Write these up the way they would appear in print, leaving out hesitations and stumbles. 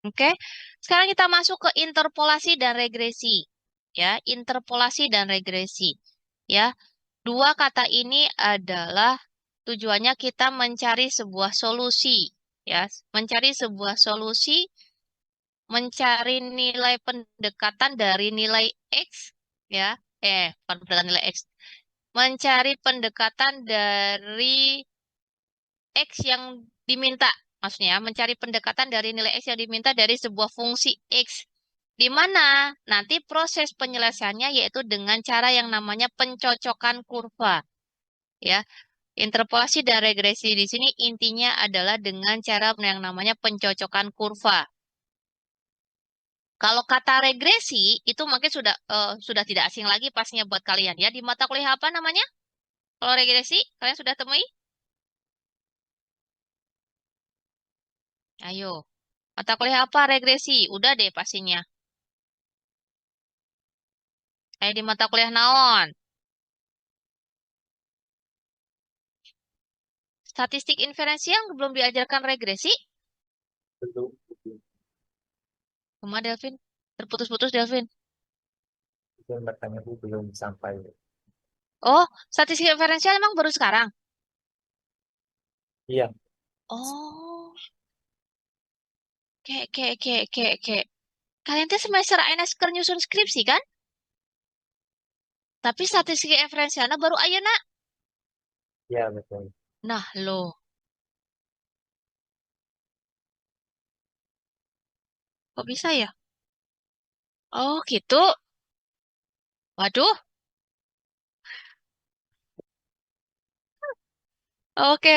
Oke. Sekarang kita masuk ke interpolasi dan regresi. Ya, interpolasi dan regresi. Ya, dua kata ini adalah tujuannya kita mencari sebuah solusi. Ya, mencari sebuah solusi, mencari nilai pendekatan dari nilai X. Ya, bukan pendekatan nilai X. Mencari pendekatan dari X yang diminta. Maksudnya mencari pendekatan dari nilai X yang diminta dari sebuah fungsi X. Di mana nanti proses penyelesaiannya yaitu dengan cara yang namanya pencocokan kurva. Ya, interpolasi dan regresi di sini intinya adalah dengan cara yang namanya pencocokan kurva. Kalau kata regresi itu mungkin sudah tidak asing lagi pastinya buat kalian ya. Di mata kuliah apa namanya? Kalau regresi kalian sudah temui? Ayo. Mata kuliah apa regresi? Udah deh pastinya. Kayak di mata kuliah naon. Statistik inferensial belum diajarkan regresi? Belum, Kemana Delvin? Terputus-putus Delvin. itu yang bertanya Bu belum sampai. Oh, statistik inferensial emang baru sekarang? Iya, Oh, kayak. Kalian tuh semester ANS keur nyusun skripsi kan? Tapi statistik inferensialnya baru ayeuna. iya betul. Nah, loh. Kok bisa ya? Oh, gitu. Waduh. Oke.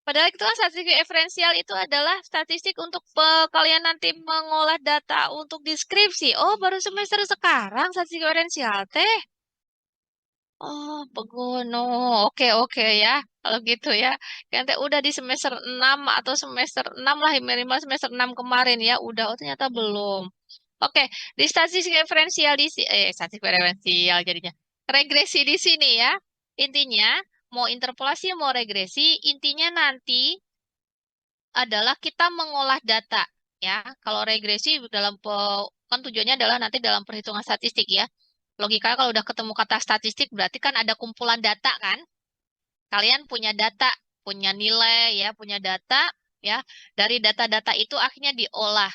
Padahal itu kan statistik referensial itu adalah statistik untuk kalian nanti mengolah data untuk deskripsi. Oh, baru semester sekarang statistik referensial teh. Oh, begono. Oke ya. Kalau gitu ya. Kan teh udah di semester 6 atau semester 6 lah, minimal semester 6 kemarin ya. Udah, oh ternyata belum. Oke, di statistik referensial statistik referensial jadinya. Regresi di sini ya. Intinya, mau interpolasi, mau regresi, intinya nanti adalah kita mengolah data ya. Kalau regresi kan tujuannya adalah nanti dalam perhitungan statistik ya. Logika kalau udah ketemu kata statistik berarti kan ada kumpulan data kan? Kalian punya data, punya nilai ya, punya data ya. Dari data-data itu akhirnya diolah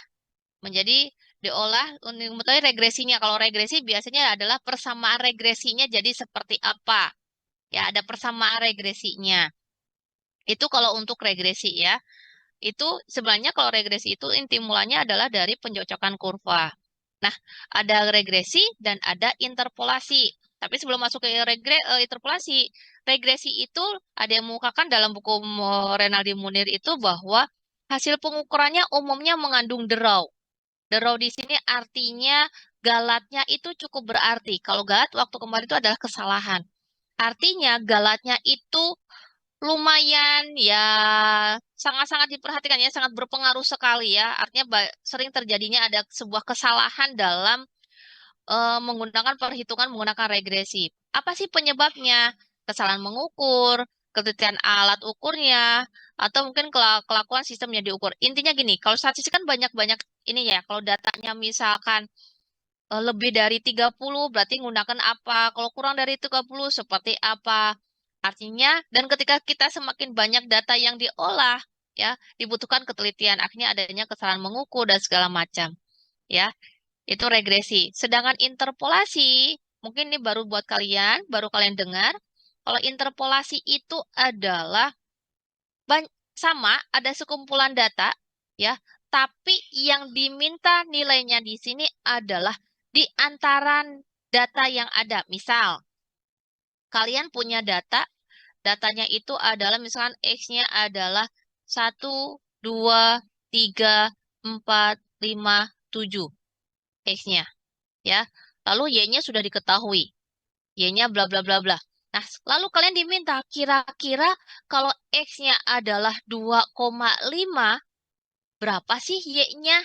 menjadi diolah untuk mengetahui regresinya. Kalau regresi biasanya adalah persamaan regresinya jadi seperti apa? Ya, ada persamaan regresinya. Itu kalau untuk regresi ya. Itu sebenarnya kalau regresi itu inti mulanya adalah dari pencocokan kurva. Nah, ada regresi dan ada interpolasi. Tapi sebelum masuk ke interpolasi, regresi itu ada yang mengukakan dalam buku Renaldi Munir itu bahwa hasil pengukurannya umumnya mengandung derau. Derau di sini artinya galatnya itu cukup berarti. Kalau galat waktu kemarin itu adalah kesalahan. Artinya galatnya itu lumayan ya sangat-sangat diperhatikan ya, sangat berpengaruh sekali ya. Artinya sering terjadinya ada sebuah kesalahan dalam menggunakan perhitungan menggunakan regresi. Apa sih penyebabnya? Kesalahan mengukur, ketelitian alat ukurnya, atau mungkin kelakuan sistem yang diukur. Intinya gini, kalau statistik kan banyak-banyak ini ya, kalau datanya misalkan lebih dari 30 berarti menggunakan apa? Kalau kurang dari 30 seperti apa? Artinya, dan ketika kita semakin banyak data yang diolah, ya, dibutuhkan ketelitian. Akhirnya adanya kesalahan mengukur dan segala macam. Ya, itu regresi. Sedangkan interpolasi, mungkin ini baru buat kalian, baru kalian dengar. Kalau interpolasi itu adalah sama, ada sekumpulan data, ya, tapi yang diminta nilainya di sini adalah di antara data yang ada. Misal, kalian punya data, datanya itu adalah misalkan X-nya adalah 1, 2, 3, 4, 5, 7 X-nya, ya. Lalu Y-nya sudah diketahui. Y-nya bla bla bla bla. Nah, lalu kalian diminta kira-kira kalau X-nya adalah 2,5 berapa sih Y-nya?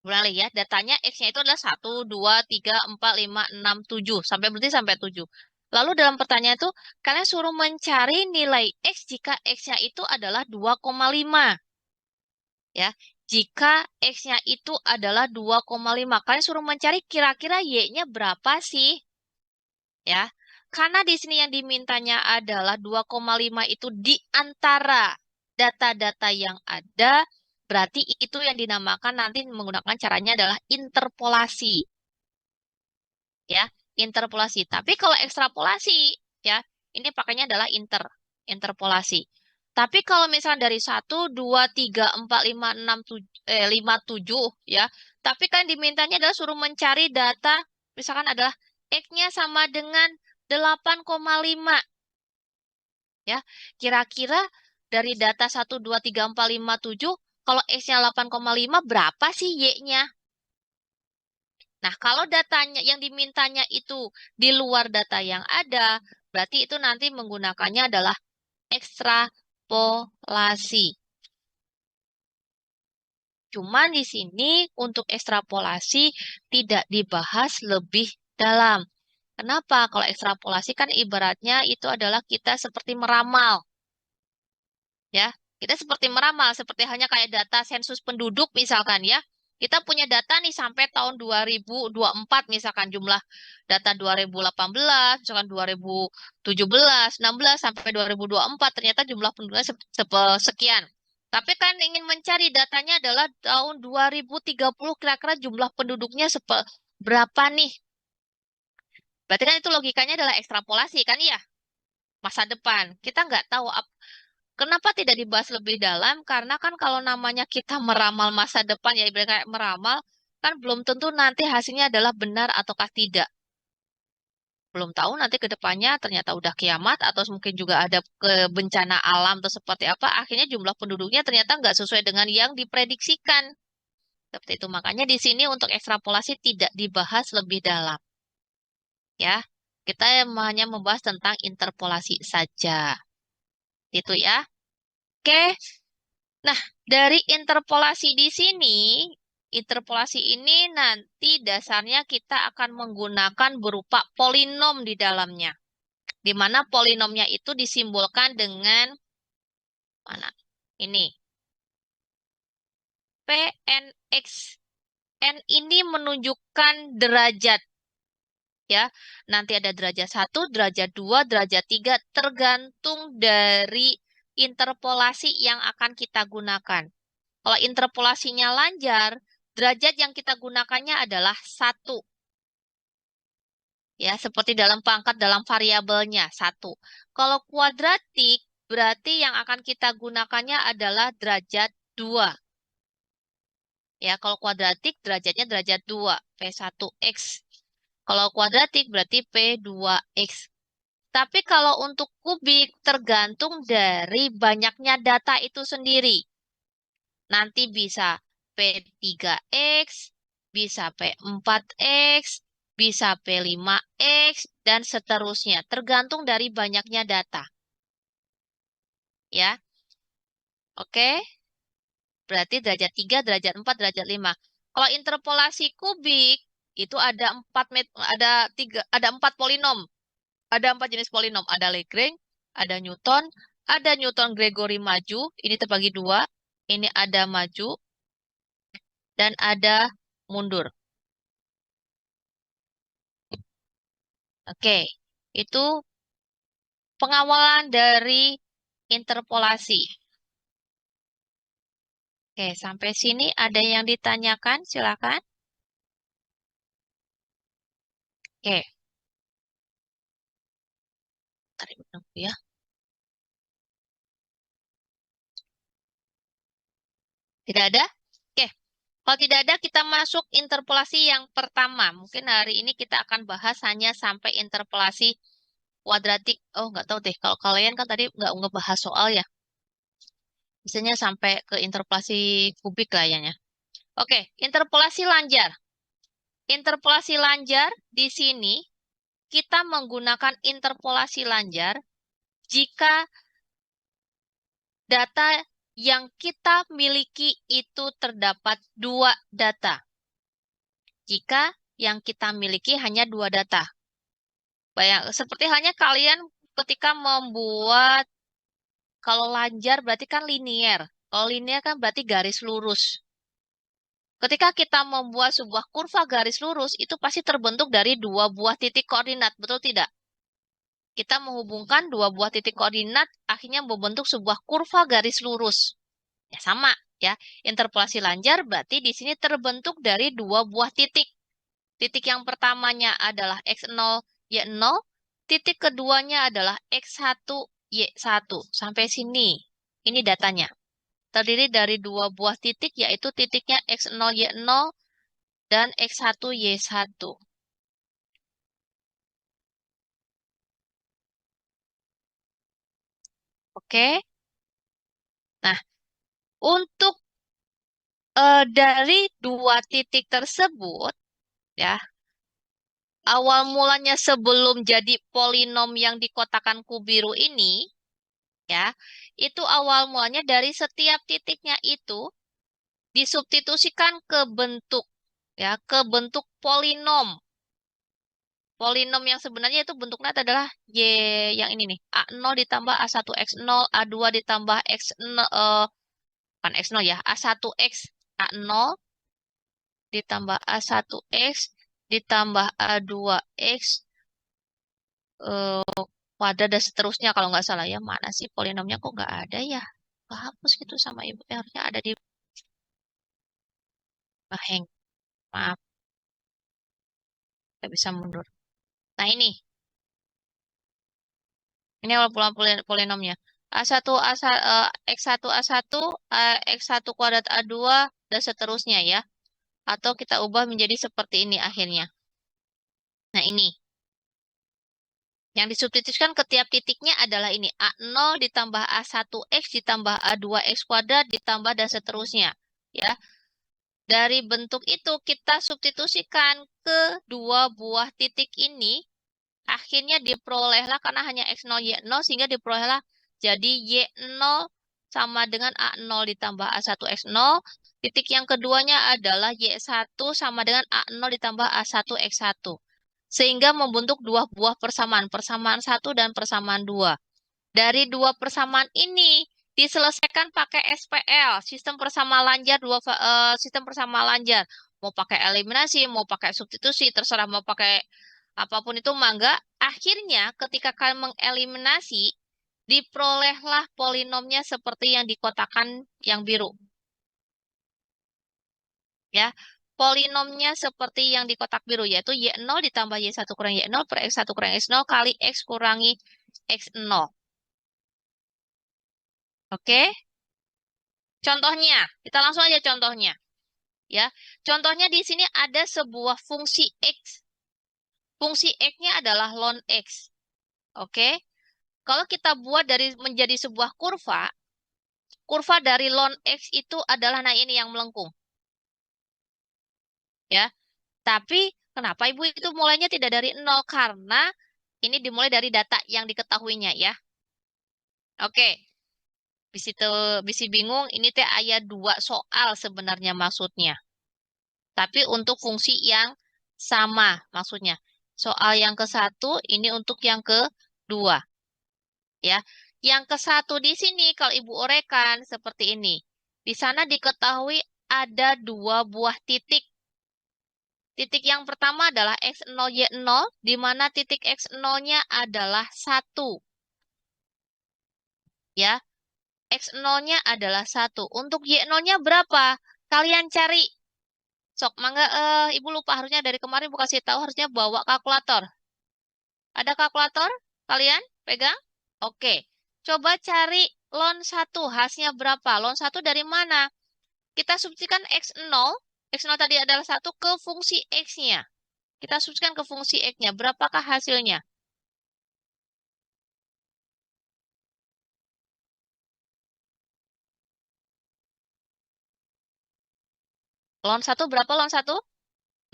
Ulangi ya, datanya X-nya itu adalah 1, 2, 3, 4, 5, 6, 7. Sampai 7. Lalu dalam pertanyaan itu, kalian suruh mencari nilai X jika X-nya itu adalah 2,5. Ya, jika X-nya itu adalah 2,5. Kalian suruh mencari kira-kira Y-nya berapa sih? Ya, karena di sini yang dimintanya adalah 2,5 itu di antara data-data yang ada, berarti itu yang dinamakan nanti menggunakan caranya adalah interpolasi. Ya, interpolasi. Tapi kalau ekstrapolasi, ya, ini pakainya adalah interpolasi. Tapi kalau misalnya dari 1, 2, 3, 4, 5, 6, 7, 5, 7, ya, tapi kan dimintanya adalah suruh mencari data, misalkan adalah X-nya sama dengan 8,5, ya. Kira-kira dari data 1, 2, 3, 4, 5, 7, kalau X-nya 8,5 berapa sih Y-nya? Nah, kalau datanya yang dimintanya itu di luar data yang ada, berarti itu nanti menggunakannya adalah ekstrapolasi. Cuman di sini untuk ekstrapolasi tidak dibahas lebih dalam. Kenapa? Kalau ekstrapolasi kan ibaratnya itu adalah kita seperti meramal, ya. Kita seperti meramal, seperti hanya kayak data sensus penduduk misalkan ya. Kita punya data nih sampai tahun 2024 misalkan jumlah data 2018, misalkan 2017, 16 sampai 2024 ternyata jumlah penduduknya sekian. Tapi kan ingin mencari datanya adalah tahun 2030 kira-kira jumlah penduduknya berapa nih? Berarti kan itu logikanya adalah ekstrapolasi kan iya? Masa depan. Kita nggak tahu kenapa tidak dibahas lebih dalam? Karena kan kalau namanya kita meramal masa depan, ya ibaratnya kayak meramal, kan belum tentu nanti hasilnya adalah benar ataukah tidak. Belum tahu nanti ke depannya ternyata udah kiamat atau mungkin juga ada bencana alam atau seperti apa. Akhirnya jumlah penduduknya ternyata nggak sesuai dengan yang diprediksikan. Seperti itu. Makanya di sini untuk ekstrapolasi tidak dibahas lebih dalam. Ya, kita hanya membahas tentang interpolasi saja. Itu ya. Oke. Nah, dari interpolasi ini nanti dasarnya kita akan menggunakan berupa polinom di dalamnya. Di mana polinomnya itu disimbolkan dengan mana? Ini, Pnx. N ini menunjukkan derajat, ya. Nanti ada derajat 1, derajat 2, derajat 3, tergantung dari interpolasi yang akan kita gunakan. Kalau interpolasinya lanjar, derajat yang kita gunakannya adalah 1. Ya, seperti dalam pangkat dalam variabelnya 1. Kalau kuadratik, berarti yang akan kita gunakannya adalah derajat 2. Ya, kalau kuadratik derajatnya derajat 2, P1X. Kalau kuadratik berarti P2X. Tapi kalau untuk kubik tergantung dari banyaknya data itu sendiri. Nanti bisa P3X, bisa P4X, bisa P5X, dan seterusnya. Tergantung dari banyaknya data. Ya, oke. Berarti derajat 3, derajat 4, derajat 5. Kalau interpolasi kubik, itu ada 4 polinom. Ada 4 jenis polinom. Ada Lagrange, ada Newton, ada Newton-Gregory maju. Ini terbagi 2. Ini ada maju, dan ada mundur. Oke, itu pengawalan dari interpolasi. Oke, sampai sini ada yang ditanyakan? Silakan. Oke, tarik dulu ya. Tidak ada? Oke, kalau tidak ada kita masuk interpolasi yang pertama. Mungkin hari ini kita akan bahas hanya sampai interpolasi kuadratik. Oh, nggak tahu deh. Kalau kalian kan tadi nggak bahas soal ya. Biasanya sampai ke interpolasi kubik kayaknya. Oke, interpolasi lanjar. Interpolasi lanjar di sini kita menggunakan interpolasi lanjar jika data yang kita miliki itu terdapat 2 data. Jika yang kita miliki hanya 2 data. Seperti hanya kalian ketika membuat, kalau lanjar berarti kan linier. Kalau linear kan berarti garis lurus. Ketika kita membuat sebuah kurva garis lurus, itu pasti terbentuk dari dua buah titik koordinat, betul tidak? Kita menghubungkan dua buah titik koordinat, akhirnya membentuk sebuah kurva garis lurus. Ya sama, ya. Interpolasi lanjar berarti di sini terbentuk dari dua buah titik. Titik yang pertamanya adalah x0, y0. Titik keduanya adalah x1, y1. Sampai sini. Ini datanya. Terdiri dari dua buah titik, yaitu titiknya x0, y0 dan x1, y1. Oke. Nah, untuk dari dua titik tersebut, ya, awal mulanya sebelum jadi polinom yang dikotakan kubiru ini, ya, itu awal mulanya dari setiap titiknya itu disubstitusikan ke bentuk, ya, ke bentuk polinom. Polinom yang sebenarnya itu bentuknya adalah Y yang ini nih. A0 ditambah A1 X0, A2 ditambah X0, bukan X0 ya, A1 X A0 ditambah A1 X ditambah A2 X kuadrat dan seterusnya kalau nggak salah ya. Mana sih polinomnya kok nggak ada ya? Kehapus gitu sama ibu. Harusnya ada di Baheng. Maaf, nggak bisa mundur. Nah ini awal pulang polinomnya. A1, X1, A1, X1 kuadrat A2, dan seterusnya ya. Atau kita ubah menjadi seperti ini akhirnya. Nah ini. Yang disubstitusikan ke tiap titiknya adalah ini. A0 ditambah A1X ditambah A2X kuadrat ditambah dan seterusnya. Ya. Dari bentuk itu kita substitusikan ke dua buah titik ini. Akhirnya diperolehlah karena hanya X0, Y0 sehingga diperolehlah jadi Y0 sama dengan A0 ditambah A1 X0. Titik yang keduanya adalah Y1 sama dengan A0 ditambah A1 X1. Sehingga membentuk dua buah persamaan, persamaan 1 dan persamaan 2. Dari dua persamaan ini diselesaikan pakai SPL, sistem persamaan lanjar, sistem persamaan lanjar. Mau pakai eliminasi, mau pakai substitusi, terserah mau pakai apapun itu mangga. Akhirnya ketika kalian mengeliminasi, diperolehlah polinomnya seperti yang dikotakan yang biru. Ya, polinomnya seperti yang di kotak biru, yaitu Y0 ditambah Y1 kurang Y0 per X1 kurang X0 kali X kurangi X0. Oke? Contohnya, kita langsung aja contohnya. Ya, contohnya di sini ada sebuah fungsi X. Fungsi X-nya adalah ln X. Oke? Kalau kita buat menjadi sebuah kurva, kurva dari ln X itu adalah, nah ini yang melengkung. Ya, tapi kenapa Ibu itu mulainya tidak dari 0? Karena ini dimulai dari data yang diketahuinya ya. Oke, bisi bingung, ini teh ayat 2 soal sebenarnya maksudnya. Tapi untuk fungsi yang sama maksudnya. Soal yang ke-1, ini untuk yang kedua. Ya, yang ke-1 di sini kalau Ibu uraikan seperti ini. Di sana diketahui ada dua buah titik. Titik yang pertama adalah X0, Y0, di mana titik X0-nya adalah 1. Ya, X0-nya adalah 1. Untuk Y0-nya berapa? Kalian cari. Sok, mangga, Ibu lupa harusnya dari kemarin Ibu kasih tahu harusnya bawa kalkulator. Ada kalkulator? Kalian pegang? Oke. Coba cari ln 1, hasilnya berapa? Ln 1 dari mana? Kita substitusikan X0. X0 tadi adalah 1 ke fungsi X-nya. Kita substitusikan ke fungsi X-nya. Berapakah hasilnya? Ln 1 berapa ln 1?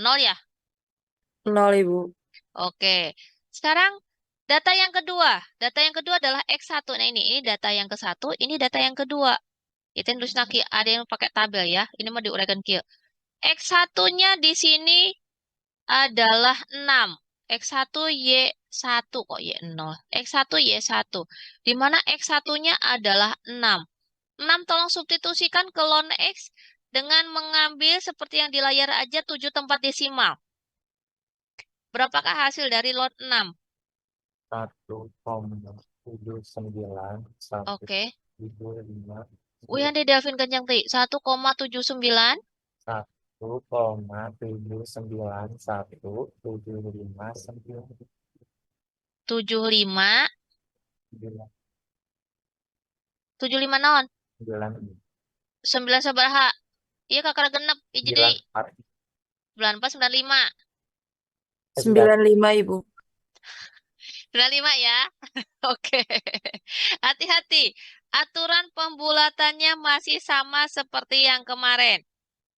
0 ya? 0, Ibu. Oke. Sekarang data yang kedua. Data yang kedua adalah X1. Nah ini data yang ke-1, ini data yang kedua. Itu yang tulis naki, ada yang pakai tabel ya. Ini mau diuraikan kia. X1-nya di sini adalah 6. X1 Y1 kok Y0. X1 Y1. Di mana X1-nya adalah 6. 6 tolong substitusikan ke ln X dengan mengambil seperti yang di layar aja 7 tempat desimal. Berapakah hasil dari ln 6? 1,79 sampai Oke. 75 Wih, Andi Delvin kencang, Ti. 1,79. 1,79175 75. 75 non. 9 sabaraha. Iya kakak genep. Iya jadi 94 95. 95, Ibu. 95 ya. Oke. Hati-hati. Aturan pembulatannya masih sama seperti yang kemarin.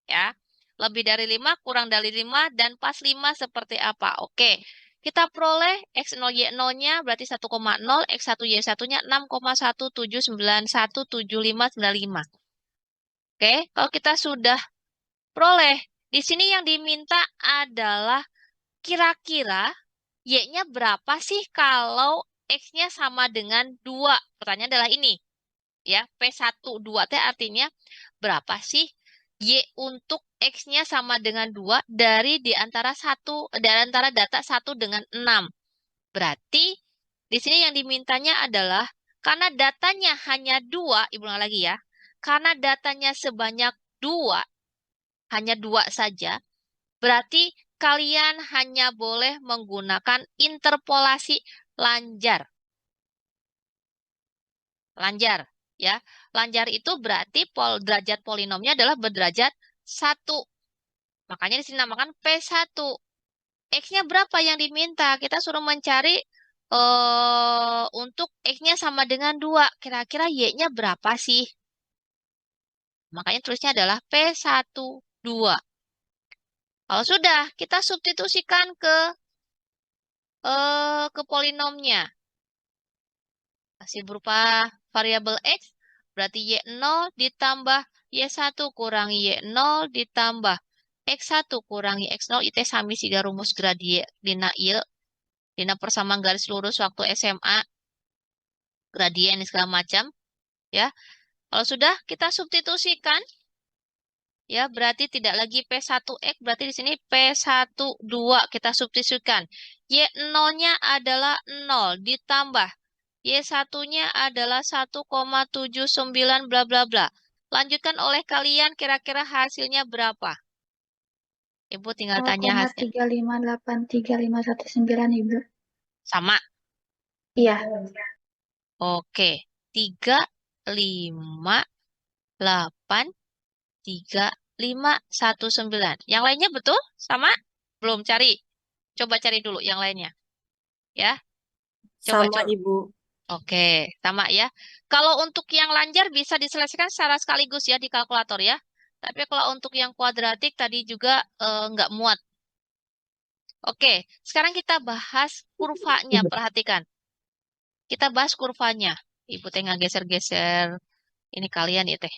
Ya. Lebih dari 5, kurang dari 5, dan pas 5 seperti apa? Oke. Kita peroleh X0 Y0-nya berarti 1,0, X1 Y1-nya 6,179175595. Oke, kalau kita sudah peroleh, di sini yang diminta adalah kira-kira Y-nya berapa sih kalau X-nya sama dengan 2? Pertanyaan adalah ini. Ya, P1, 2 teh artinya berapa sih Y untuk X-nya sama dengan 2 dari antara data 1 dengan 6. Berarti di sini yang dimintanya adalah karena datanya hanya 2, Ibu ulang lagi ya. Karena datanya sebanyak 2, hanya 2 saja, berarti kalian hanya boleh menggunakan interpolasi lanjar. Lanjar, ya. Lanjar itu berarti derajat polinomnya adalah berderajat 1. Makanya di sini namakan P1. X-nya berapa yang diminta? Kita suruh mencari untuk X-nya sama dengan 2. Kira-kira Y-nya berapa sih? Makanya tulisnya adalah P1, 2. Kalau sudah, kita substitusikan ke polinomnya. Masih berupa variabel X, berarti Y0 ditambah Y1 kurangi Y0 ditambah X1 kurangi X0, itu sami siga rumus gradien dina ieu. Dina persamaan garis lurus waktu SMA, gradien segala macam. Ya, kalau sudah kita substitusikan, ya berarti tidak lagi P1X, berarti di sini P12 kita substitusikan. Y0-nya adalah 0 ditambah Y1-nya adalah 1,79 bla bla bla. Lanjutkan oleh kalian kira-kira hasilnya berapa? Ibu tinggal tanya hasil. 0,3583519 Ibu. Sama. Iya. Oke. 3583519. Yang lainnya betul? Sama? Belum cari. Coba cari dulu yang lainnya. Ya. Coba Sama, coba. Ibu. Oke, sama ya. Kalau untuk yang lancar bisa diselesaikan secara sekaligus ya di kalkulator ya. Tapi kalau untuk yang kuadratik tadi juga nggak muat. Oke, sekarang kita bahas kurvanya. Perhatikan. Kita bahas kurvanya. Ibu teh geser-geser ini kalian ya teh.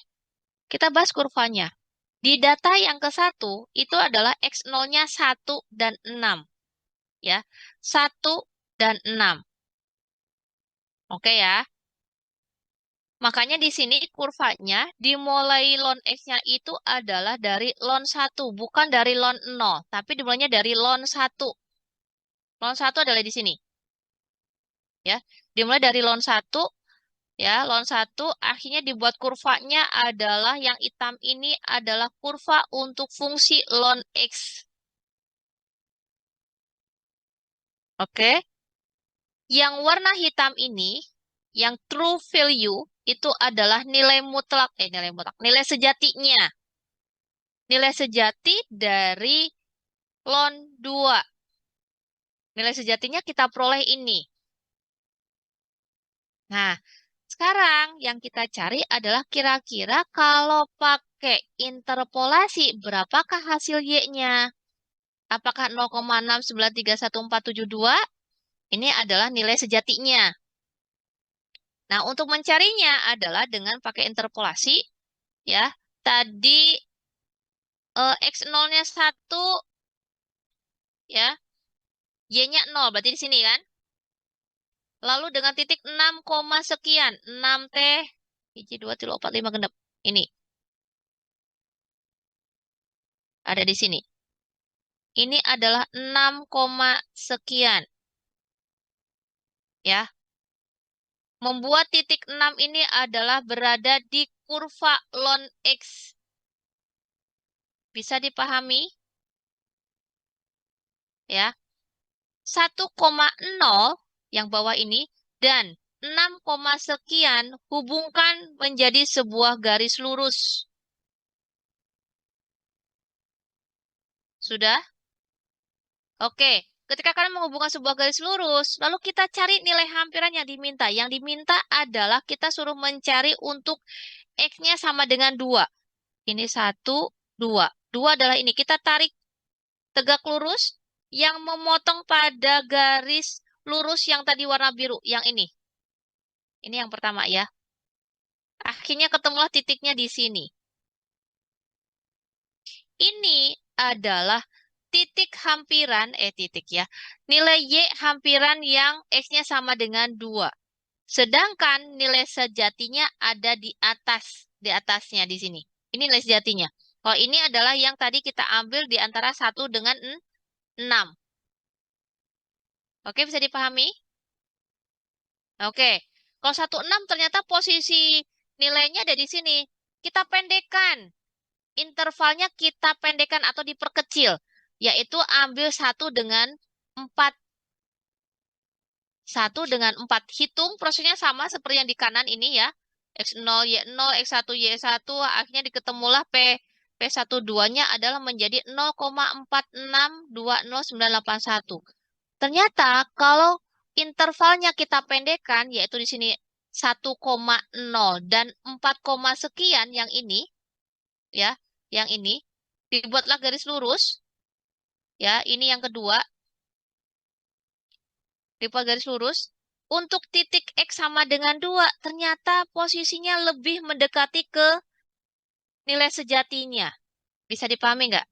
Kita bahas kurvanya. Di data yang ke-1 itu adalah X0-nya 1 dan 6. Ya, 1 dan 6. Oke ya. Makanya di sini kurvanya dimulai ln X-nya itu adalah dari ln 1, bukan dari ln 0, tapi dimulainya dari ln 1. Ln 1 adalah di sini. Ya, dimulai dari ln 1, ya, ln 1 akhirnya dibuat kurvanya adalah yang hitam ini adalah kurva untuk fungsi ln X. Oke. Yang warna hitam ini, yang true value itu adalah nilai mutlak, nilai sejatinya. Nilai sejati dari ln 2. Nilai sejatinya kita peroleh ini. Nah, sekarang yang kita cari adalah kira-kira kalau pakai interpolasi, berapakah hasil Y-nya? Apakah 0,6931472? Ini adalah nilai sejatinya. Nah, untuk mencarinya adalah dengan pakai interpolasi. Ya, tadi X0-nya 1, ya, Y-nya 0, berarti di sini kan? Lalu dengan titik 6, sekian, 6T Hiji, dua, tilu, opat, lima, genep. Ini ada di sini. Ini adalah 6, sekian. Ya. Membuat titik 6 ini adalah berada di kurva ln X. Bisa dipahami? Ya. 1,0 yang bawah ini dan 6, sekian hubungkan menjadi sebuah garis lurus. Sudah? Oke. Ketika kalian menghubungkan sebuah garis lurus, lalu kita cari nilai hampiran yang diminta. Yang diminta adalah kita suruh mencari untuk X-nya sama dengan 2. Ini 1, 2. 2 adalah ini. Kita tarik tegak lurus yang memotong pada garis lurus yang tadi warna biru. Yang ini. Ini yang pertama ya. Akhirnya ketemulah titiknya di sini. Ini adalah titik hampiran, titik ya. Nilai Y hampiran yang X-nya sama dengan 2. Sedangkan nilai sejatinya ada di atasnya di sini. Ini nilai sejatinya. Kalau ini adalah yang tadi kita ambil di antara 1 dengan 6. Oke, bisa dipahami? Oke. Kalau 1,6 ternyata posisi nilainya ada di sini. Kita pendekkan. Intervalnya kita pendekkan atau diperkecil. Yaitu ambil 1 dengan 4. 1 dengan 4. Hitung prosesnya sama seperti yang di kanan ini ya. X0, Y0, X1, Y1. Akhirnya diketemulah P12-nya adalah menjadi 0,462091. Ternyata kalau intervalnya kita pendekkan, yaitu di sini 1,0 dan 4, sekian yang ini, ya, yang ini, dibuatlah garis lurus, ya, ini yang kedua, dibuat garis lurus, untuk titik X sama dengan 2, ternyata posisinya lebih mendekati ke nilai sejatinya. Bisa dipahami nggak?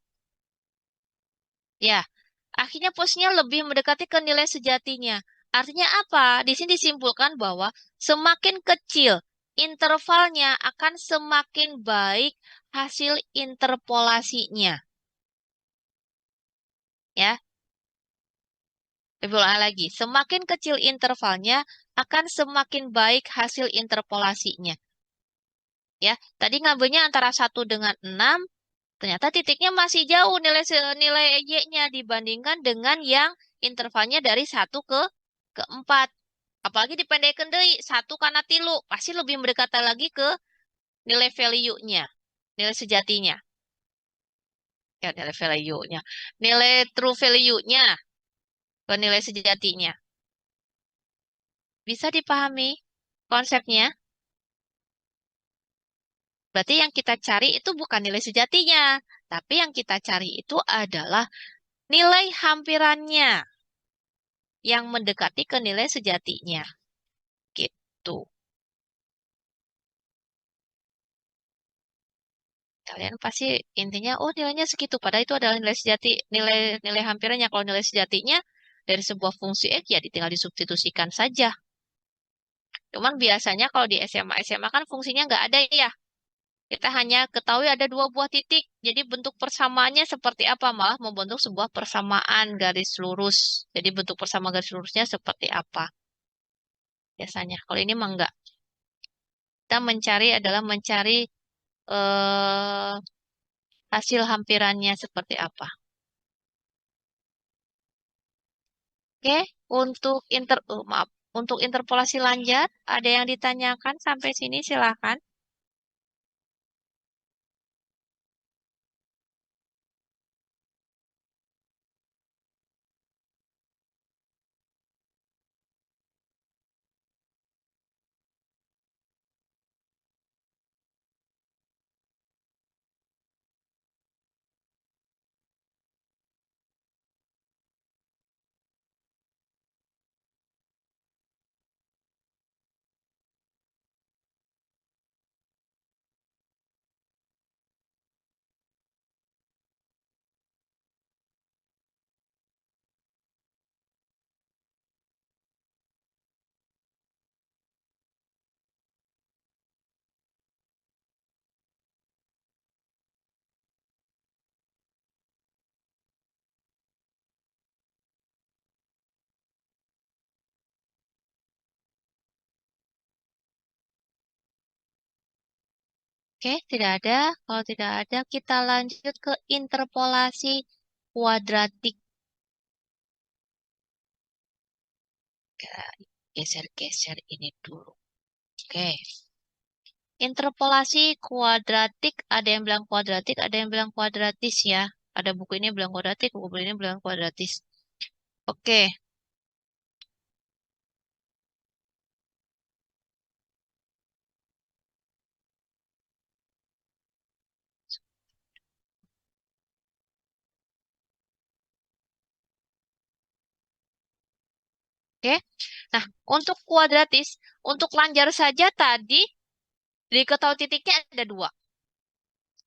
Ya, akhirnya posisinya lebih mendekati ke nilai sejatinya. Artinya apa? Di sini disimpulkan bahwa semakin kecil intervalnya akan semakin baik hasil interpolasinya. Ya, lebih ulang lagi. Semakin kecil intervalnya akan semakin baik hasil interpolasinya. Ya, tadi ngambilnya antara 1 dengan 6, ternyata titiknya masih jauh nilai Y-nya dibandingkan dengan yang intervalnya dari 1 ke 4. Apalagi dipendekkan dari 1 karena tilu. Pasti lebih mendekati lagi ke nilai value-nya. Nilai sejatinya. Ya, nilai value-nya. Nilai true value-nya ke nilai sejatinya. Bisa dipahami konsepnya? Berarti yang kita cari itu bukan nilai sejatinya. Tapi yang kita cari itu adalah nilai hampirannya yang mendekati ke nilai sejatinya. Gitu. Kalian pasti intinya, oh nilainya segitu. Padahal itu adalah nilai sejati, nilai hampirannya. Kalau nilai sejatinya dari sebuah fungsi X ya tinggal disubstitusikan saja. Cuman biasanya kalau di SMA kan fungsinya nggak ada ya. Kita hanya ketahui ada 2 buah titik. Jadi bentuk persamaannya seperti apa? Malah membentuk sebuah persamaan garis lurus. Jadi bentuk persamaan garis lurusnya seperti apa? Biasanya. Kalau ini mah enggak. Kita mencari adalah mencari eh, hasil hampirannya seperti apa. Oke, maaf, untuk interpolasi lanjut, ada yang ditanyakan sampai sini silakan. Oke, tidak ada. Kalau tidak ada, kita lanjut ke interpolasi kuadratik. Kita geser-geser ini dulu. Oke. Interpolasi kuadratik, ada yang bilang kuadratik, ada yang bilang kuadratis ya. Ada buku ini bilang kuadratik, buku ini bilang kuadratis. Oke. Oke. Nah, untuk kuadratis, untuk lanjar saja tadi diketahui titiknya ada dua.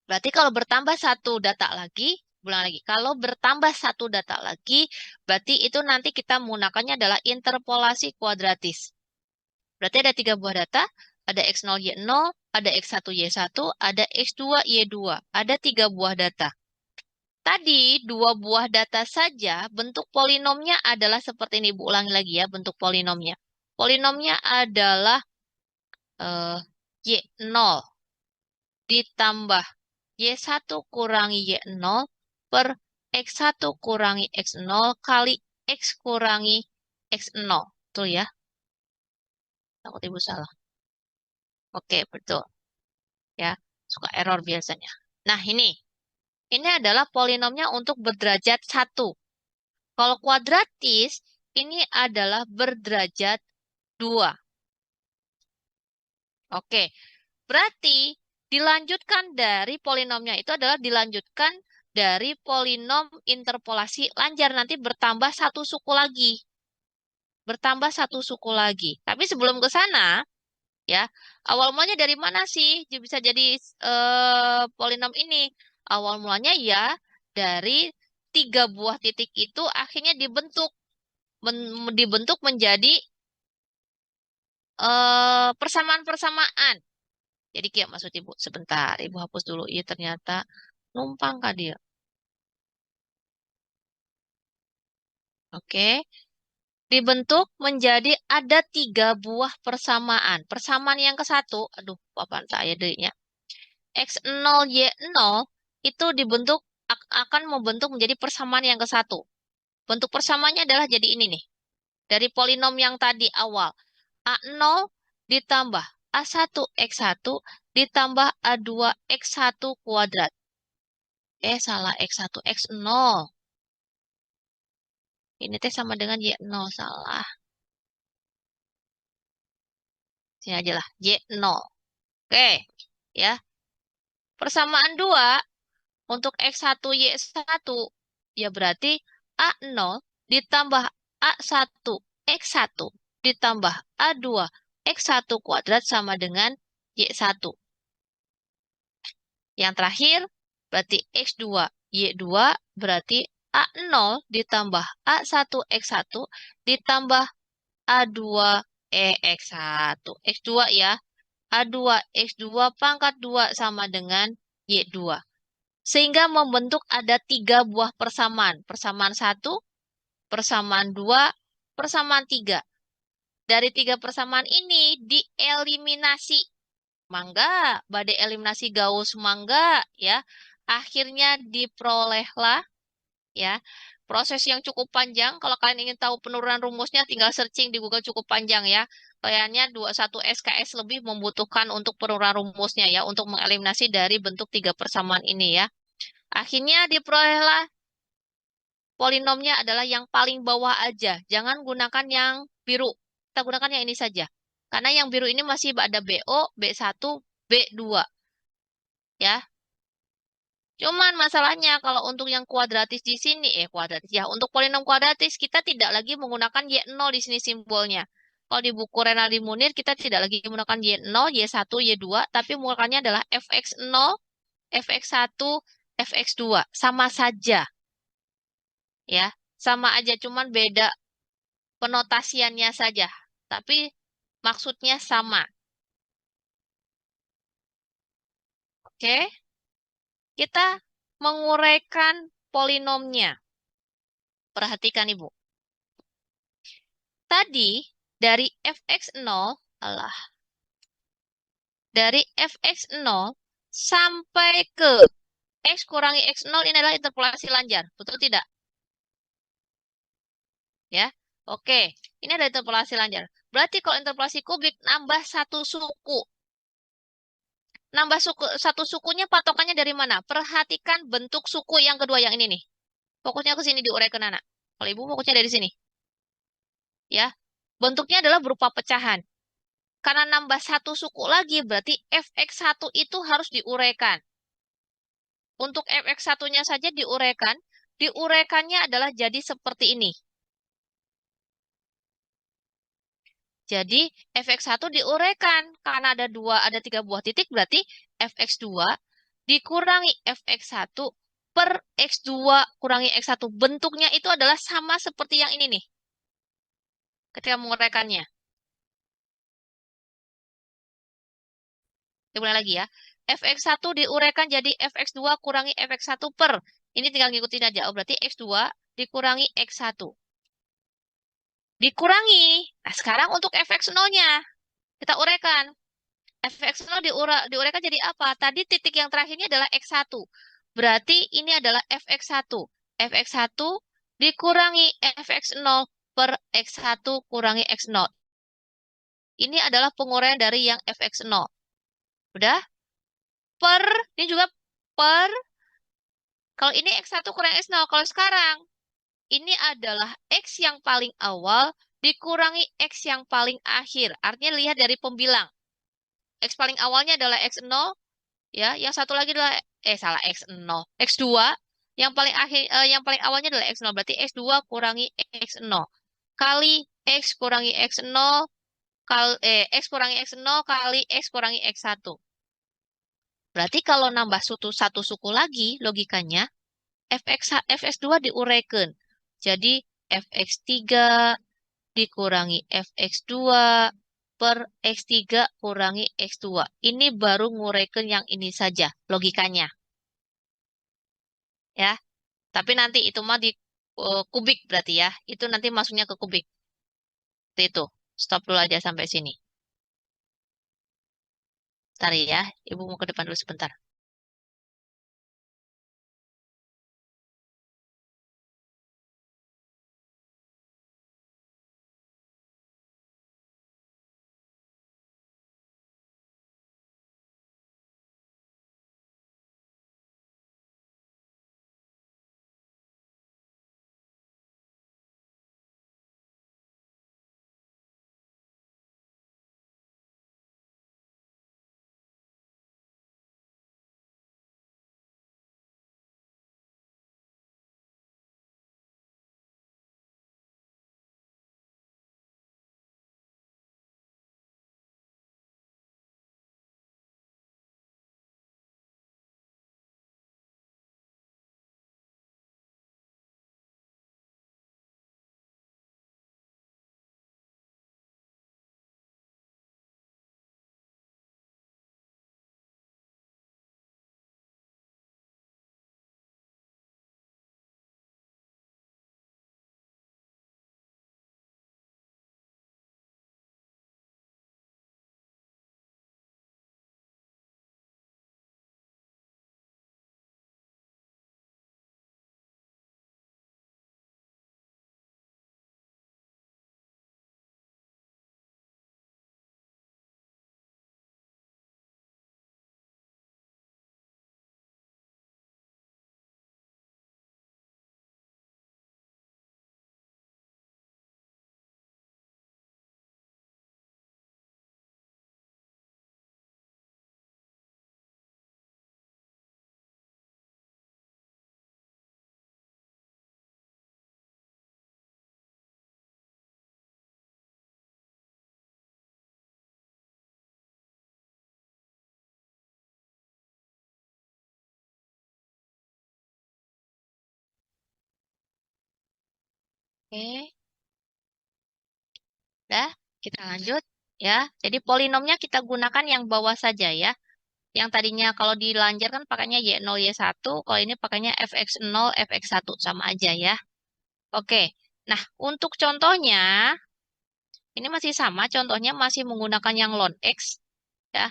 Berarti kalau bertambah satu data lagi, ulang lagi. Kalau bertambah satu data lagi, berarti itu nanti kita menggunakannya adalah interpolasi kuadratis. Berarti ada tiga buah data, ada X0, Y0, ada X1, Y1, ada X2, Y2. Ada tiga buah data. Tadi dua buah data saja, bentuk polinomnya adalah seperti ini. Bu, ulangi lagi ya bentuk polinomnya. Polinomnya adalah Y0 ditambah Y1 kurangi Y0 per X1 kurangi X0 kali X kurangi X0. Betul ya? Takut ibu salah. Oke, betul. Ya, suka error biasanya. Nah, ini adalah polinomnya untuk berderajat 1. Kalau kuadratis, ini adalah berderajat 2. Oke, berarti dilanjutkan dari polinomnya itu adalah dilanjutkan dari polinom interpolasi lanjar nanti bertambah satu suku lagi. Bertambah satu suku lagi. Tapi sebelum ke sana, ya, awal mulanya dari mana sih bisa jadi polinom ini? Awal mulanya ya dari tiga buah titik itu akhirnya dibentuk menjadi persamaan-persamaan. Jadi kayak maksud ibu sebentar, ibu hapus dulu. Iya ternyata numpang kah dia? Oke, dibentuk menjadi ada tiga buah persamaan. Persamaan yang ke satu, aduh, papan saya dehnya. X0, Y0 itu akan membentuk menjadi persamaan yang ke satu. Bentuk persamaannya adalah jadi ini nih. Dari polinom yang tadi awal. A0 ditambah A1 X1 ditambah A2 X1 kuadrat. Salah X1 X0. Ini teh sama dengan Y0, salah. Sini aja lah, Y0. Oke, ya. Persamaan 2 untuk X1 Y1, ya berarti A0 ditambah A1 X1 ditambah A2 X1 kuadrat sama dengan Y1. Yang terakhir, berarti X2 Y2 berarti A0 ditambah A1 X1 ditambah A2 X1. X2 ya. A2 X2 pangkat 2 sama dengan Y2. Sehingga membentuk ada tiga buah persamaan. Persamaan 1, persamaan 2, persamaan 3. Dari tiga persamaan ini dieliminasi. Mangga, badai eliminasi Gauss mangga ya. Akhirnya diperolehlah ya. Proses yang cukup panjang. Kalau kalian ingin tahu penurunan rumusnya, tinggal searching di Google cukup panjang ya. Kayaknya 21 SKS lebih membutuhkan untuk penurunan rumusnya ya, untuk mengeliminasi dari bentuk tiga persamaan ini ya. Akhirnya diperolehlah polinomnya adalah yang paling bawah aja. Jangan gunakan yang biru. Kita gunakan yang ini saja. Karena yang biru ini masih ada BO, B1, B2 ya. Cuman masalahnya kalau untuk yang kuadratis di sini, kuadratis ya, untuk polinom kuadratis kita tidak lagi menggunakan Y0 di sini simbolnya. Kalau di buku Renaldi Munir kita tidak lagi menggunakan Y0, Y1, Y2, tapi menggunakannya adalah fx0, fx1, fx2. Sama saja. Ya, sama aja, cuman beda penotasiannya saja. Tapi maksudnya sama. Oke, kita menguraikan polinomnya. Perhatikan Ibu. Tadi dari fx0, dari fx0 sampai ke X kurangi X0 ini adalah interpolasi lanjar. Betul tidak? Ya. Oke, ini adalah interpolasi lanjar. Berarti kalau interpolasi kubik nambah satu suku. Nambah suku, satu sukunya patokannya dari mana? Perhatikan bentuk suku yang kedua yang ini nih. Fokusnya ke sini diuraikan anak. Kalau ibu fokusnya dari sini. Ya. Bentuknya adalah berupa pecahan. Karena nambah satu suku lagi berarti fx1 itu harus diuraikan. Untuk fx1-nya saja diuraikan. Diuraikannya adalah jadi seperti ini. Jadi fx1 diuraikan karena ada tiga buah titik berarti fx2 dikurangi fx1 per x2 kurangi x1. Bentuknya itu adalah sama seperti yang ini nih. Ketika menguraikannya. Kita lagi ya. fx1 diuraikan jadi fx2 kurangi fx1 per. Ini tinggal ngikutin aja. Oh, berarti x2 dikurangi x1. Dikurangi. Nah, sekarang untuk fx0-nya. Kita uraikan. fx0 diuraikan jadi apa? Tadi titik yang terakhirnya adalah x1. Berarti ini adalah fx1. fx1 dikurangi fx0 per x1 kurangi x0. Ini adalah penguraian dari yang fx0. Udah? Per, ini juga per, kalau ini x1 kurang x0. Kalau sekarang, ini adalah x yang paling awal dikurangi x yang paling akhir. Artinya lihat dari pembilang. X paling awalnya adalah x0, ya. Yang satu lagi adalah salah x0, x2. Yang paling awalnya adalah x0. Berarti x2 kurangi x0 kali x kurangi x0 x kurangi x0 kali x kurangi x1. Berarti kalau nambah satu suku lagi logikanya fx2 diuraikan. Jadi fx3 dikurangi fx2 per x3 kurangi x2. Ini baru nguraikan yang ini saja logikanya. Ya. Tapi nanti itu mah di kubik berarti ya. Itu nanti masuknya ke kubik. Seperti itu. Stop dulu aja sampai sini. Bentar ya. Ibu mau ke depan dulu sebentar. Oke. Dah, kita lanjut ya. Jadi polinomnya kita gunakan yang bawah saja ya. Yang tadinya kalau dilanjar kan pakainya Y0, Y1. Kalau ini pakainya fx0, fx1. Sama aja ya. Oke. Nah, untuk contohnya, ini masih sama. Contohnya masih menggunakan yang ln X. Ya.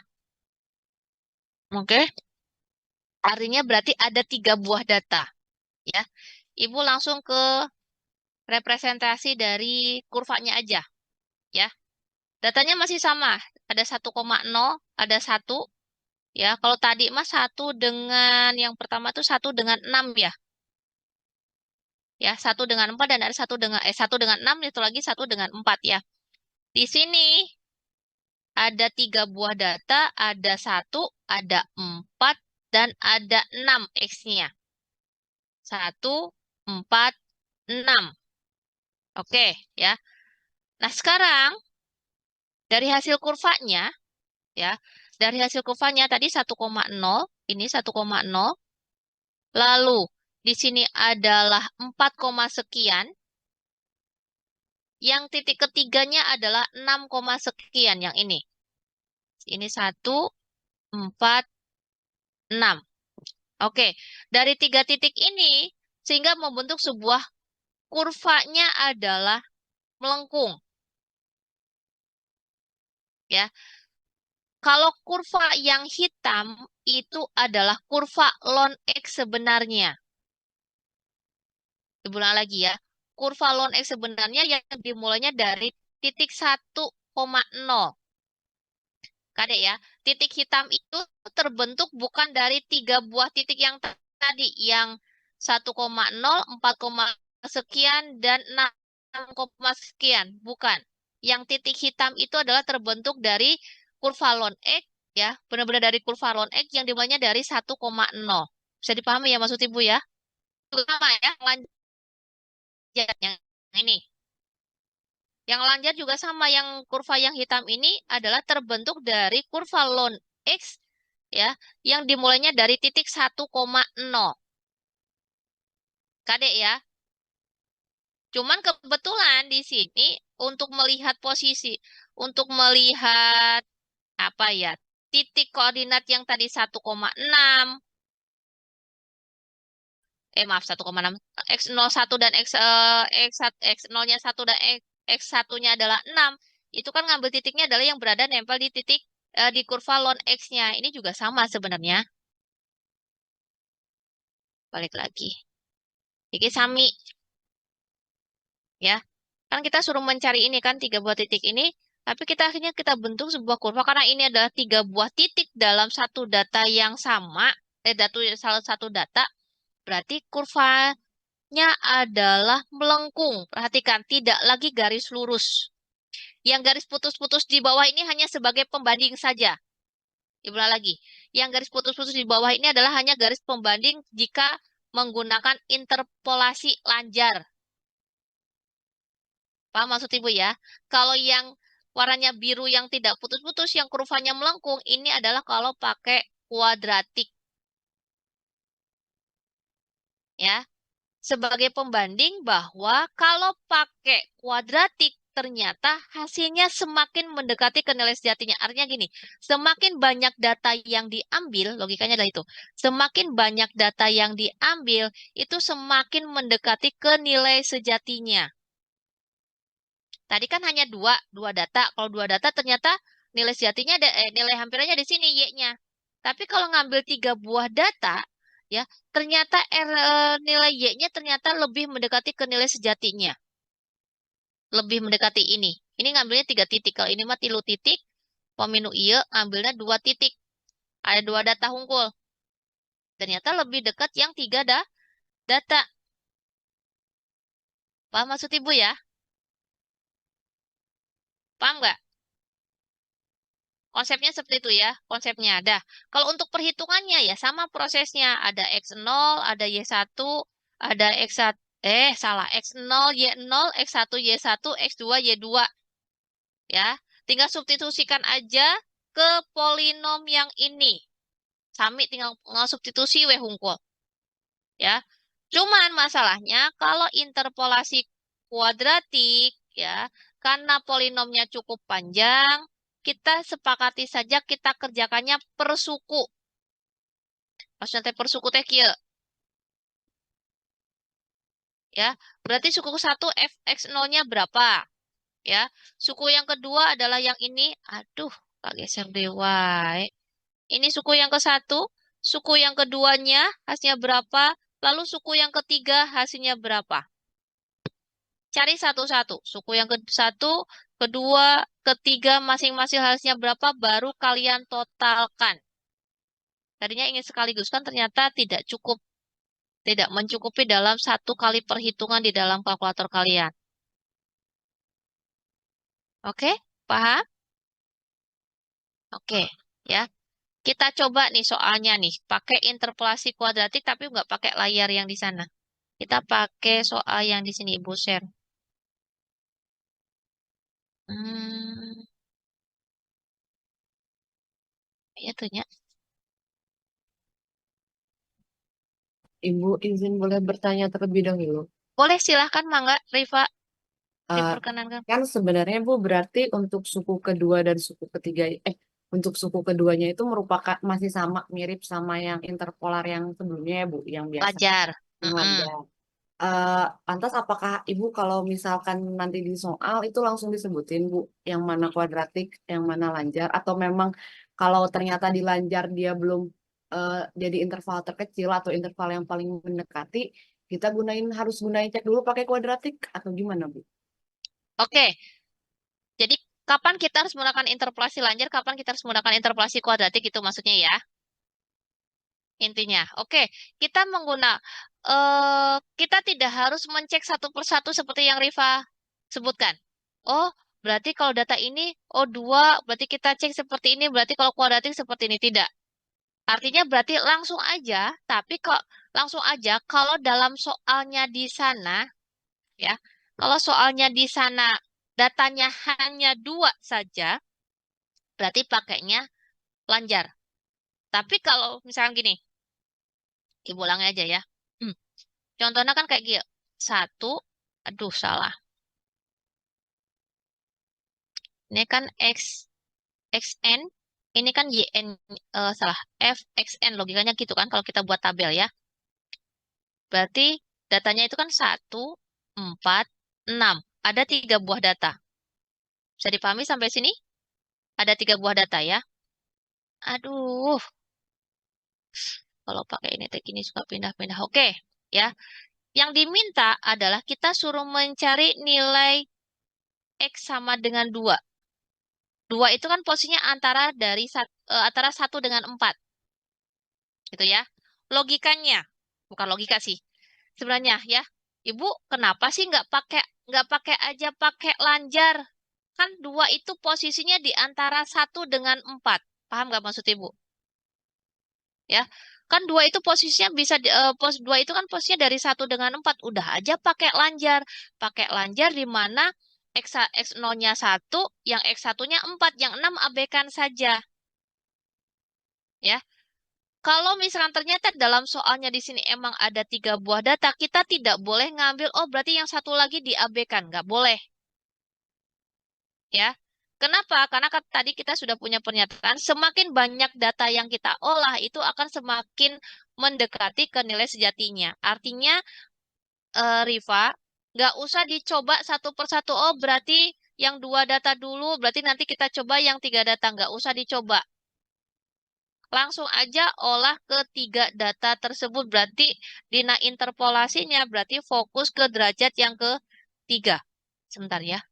Oke. Artinya berarti ada 3 buah data. Ya, Ibu langsung ke representasi dari kurvanya aja. Ya, datanya masih sama. Ada 1,0, ada 1. Ya, kalau tadi mas 1 dengan yang pertama itu 1 dengan 6 ya. Ya, 1 dengan 4 dan ada 1 dengan 6, itu lagi 1 dengan 4 ya. Di sini ada 3 buah data, ada 1, ada 4, dan ada 6 X-nya. 1, 4, 6. Oke, ya. Nah, sekarang dari hasil kurvanya, ya, dari hasil kurvanya tadi 1,0, ini 1,0. Lalu di sini adalah 4, sekian. Yang titik ketiganya adalah 6, sekian yang ini. Ini 1, 4, 6. Oke, dari 3 titik ini sehingga membentuk sebuah kurvanya adalah melengkung. Ya, kalau kurva yang hitam itu adalah kurva ln X sebenarnya. Diulang lagi ya. Kurva ln X sebenarnya yang dimulainya dari titik 1,0. Kadek ya, titik hitam itu terbentuk bukan dari 3 buah titik yang tadi, yang 1,0, 4, sekian, dan 6, sekian. Bukan. Yang titik hitam itu adalah terbentuk dari kurva ln X, ya, benar-benar dari kurva ln X yang dimulainya dari 1,0. Bisa dipahami ya maksud Ibu ya? Juga sama ya, lanjut yang ini. Yang lanjut juga sama, yang kurva yang hitam ini adalah terbentuk dari kurva ln X, ya, yang dimulainya dari titik 1,0. Kadek ya. Cuman kebetulan di sini untuk melihat posisi, untuk melihat apa ya, titik koordinat yang tadi 1,6, maaf 1,6, X01 dan X0-nya 1 dan X1-nya adalah 6. Itu kan ngambil titiknya adalah yang berada nempel di titik di kurva ln X-nya. Ini juga sama sebenarnya. Balik lagi. Iki sami. Ya. Kan kita suruh mencari ini kan 3 buah titik ini. Tapi kita akhirnya kita bentuk sebuah kurva karena ini adalah 3 buah titik dalam satu data yang sama. Salah satu data. Berarti kurvanya adalah melengkung. Perhatikan, tidak lagi garis lurus. Yang garis putus-putus di bawah ini hanya sebagai pembanding saja. Diulang lagi. Yang garis putus-putus di bawah ini adalah hanya garis pembanding jika menggunakan interpolasi lanjar. Paham maksud Ibu ya? Kalau yang warnanya biru yang tidak putus-putus, yang kurvanya melengkung, ini adalah kalau pakai kuadratik. Ya. Sebagai pembanding bahwa kalau pakai kuadratik, ternyata hasilnya semakin mendekati ke nilai sejatinya. Artinya gini, semakin banyak data yang diambil, logikanya adalah itu. Semakin banyak data yang diambil, itu semakin mendekati ke nilai sejatinya. Tadi kan hanya dua data. Kalau 2 data ternyata nilai sejatinya ada, nilai hampirannya di sini Y-nya. Tapi kalau ngambil 3 buah data, ya ternyata nilai Y-nya ternyata lebih mendekati ke nilai sejatinya. Lebih mendekati ini. Ini ngambilnya 3 titik. Kalau ini mah 3 titik, peminu iya ngambilnya 2 titik. Ada 2 data hungkul. Ternyata lebih dekat yang 3 data. Paham maksud Ibu ya? Paham nggak? Konsepnya seperti itu ya, konsepnya ada. Kalau untuk perhitungannya ya sama prosesnya. Ada X0, ada Y1, ada X1, salah, X0, Y0, X1, Y1, X2, Y2. Ya, tinggal substitusikan aja ke polinom yang ini. Sami tinggal substitusi W hungkul. Ya, cuman masalahnya kalau interpolasi kuadratik, ya, karena polinomnya cukup panjang, kita sepakati saja kita kerjakannya per suku. Maksudnya teh per suku teh kieu. Ya, berarti suku 1 fx0-nya berapa? Ya, suku yang kedua adalah yang ini. Aduh, tak geser dewa. Ini suku yang ke-1. suku yang keduanya hasilnya berapa, lalu suku yang ketiga hasilnya berapa. Cari satu-satu. Suku yang satu, kedua, ketiga masing-masing hasilnya berapa, baru kalian totalkan. Tadinya ingin sekaligus kan ternyata tidak cukup. Tidak mencukupi dalam satu kali perhitungan di dalam kalkulator kalian. Oke? Paham? Oke. Ya. Kita coba nih soalnya nih. Pakai interpolasi kuadratik tapi nggak pakai layar yang di sana. Kita pakai soal yang di sini, Ibu share. Hmm, ya tuh ya. Ibu izin boleh bertanya terlebih dahulu. Boleh silahkan, Mangga, Riva, Eh, diperkenankan. kan sebenarnya Bu berarti untuk suku kedua dan suku ketiga, untuk suku keduanya itu merupakan masih sama mirip sama yang interpolar yang sebelumnya ya Bu, yang biasa, Pelajar. yang Mm-mm. lanjut. Lantas apakah Ibu kalau misalkan nanti di soal itu langsung disebutin Bu, yang mana kuadratik, yang mana lanjar, atau memang kalau ternyata di lanjar dia belum jadi interval terkecil atau interval yang paling mendekati, kita harus gunain cek dulu pakai kuadratik atau gimana Bu? Oke, jadi kapan kita harus menggunakan interpolasi lanjar, kapan kita harus menggunakan interpolasi kuadratik itu maksudnya ya, intinya. Oke, kita kita tidak harus mencek satu persatu seperti yang Riva sebutkan. Oh, berarti kalau data ini, oh dua, berarti kita cek seperti ini, berarti kalau kuadratik seperti ini. Tidak. Artinya berarti langsung aja, tapi kok langsung aja kalau dalam soalnya di sana, ya, kalau soalnya di sana datanya hanya dua saja, berarti pakainya lanjar. Tapi kalau misalnya gini, ibu ulangi aja ya. Hmm. Contohnya kan kayak gini. Satu, aduh salah. Ini kan xn, ini kan yn, salah. fxn, logikanya gitu kan kalau kita buat tabel ya. Berarti datanya itu kan 1, 4, 6. Ada 3 buah data. Bisa dipahami sampai sini? Ada 3 buah data ya. Aduh, kalau pakai ini tag ini suka pindah-pindah. Oke, ya. Yang diminta adalah kita suruh mencari nilai X sama dengan 2. 2 itu kan posisinya antara 1 dengan 4. Gitu ya. Logikanya, bukan logika sih. Sebenarnya ya, Ibu kenapa sih nggak pakai aja pakai lanjar? Kan 2 itu posisinya di antara 1 dengan 4. Paham nggak maksud Ibu? Ya. Kan 2 itu posisinya bisa 2 itu kan posisinya dari 1 dengan 4. Udah aja pakai lanjar. Pakai lanjar di mana X0-nya 1, yang X1-nya 4, yang 6 abaikan saja. Ya. Kalau misalkan ternyata dalam soalnya di sini emang ada 3 buah data, kita tidak boleh ngambil, oh berarti yang satu lagi diabaikan. Nggak boleh. Ya. Kenapa? Karena kan tadi kita sudah punya pernyataan, semakin banyak data yang kita olah, itu akan semakin mendekati ke nilai sejatinya. Artinya, Riva, nggak usah dicoba satu persatu. Oh, berarti yang 2 data dulu, berarti nanti kita coba yang 3 data. Nggak usah dicoba. Langsung aja olah ke 3 data tersebut. Berarti dina interpolasinya, berarti fokus ke derajat yang ketiga. Sebentar ya.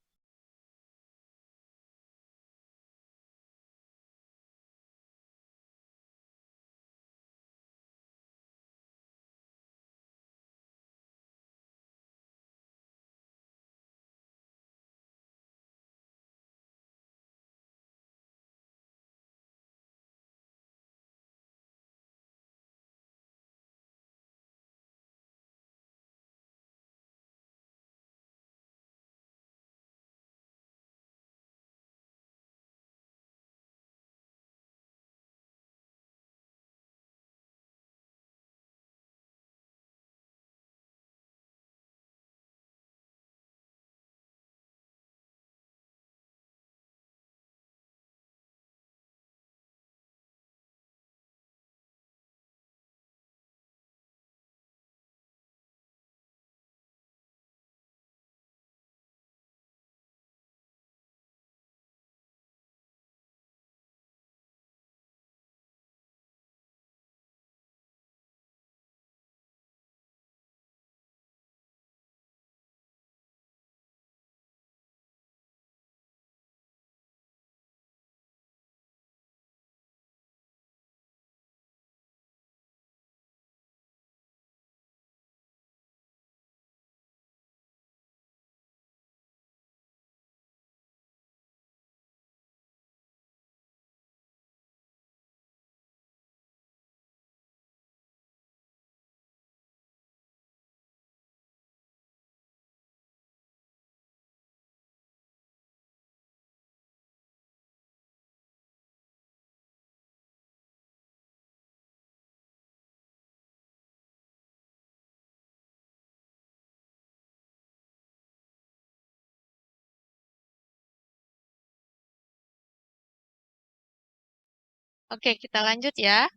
Oke, kita lanjut ya.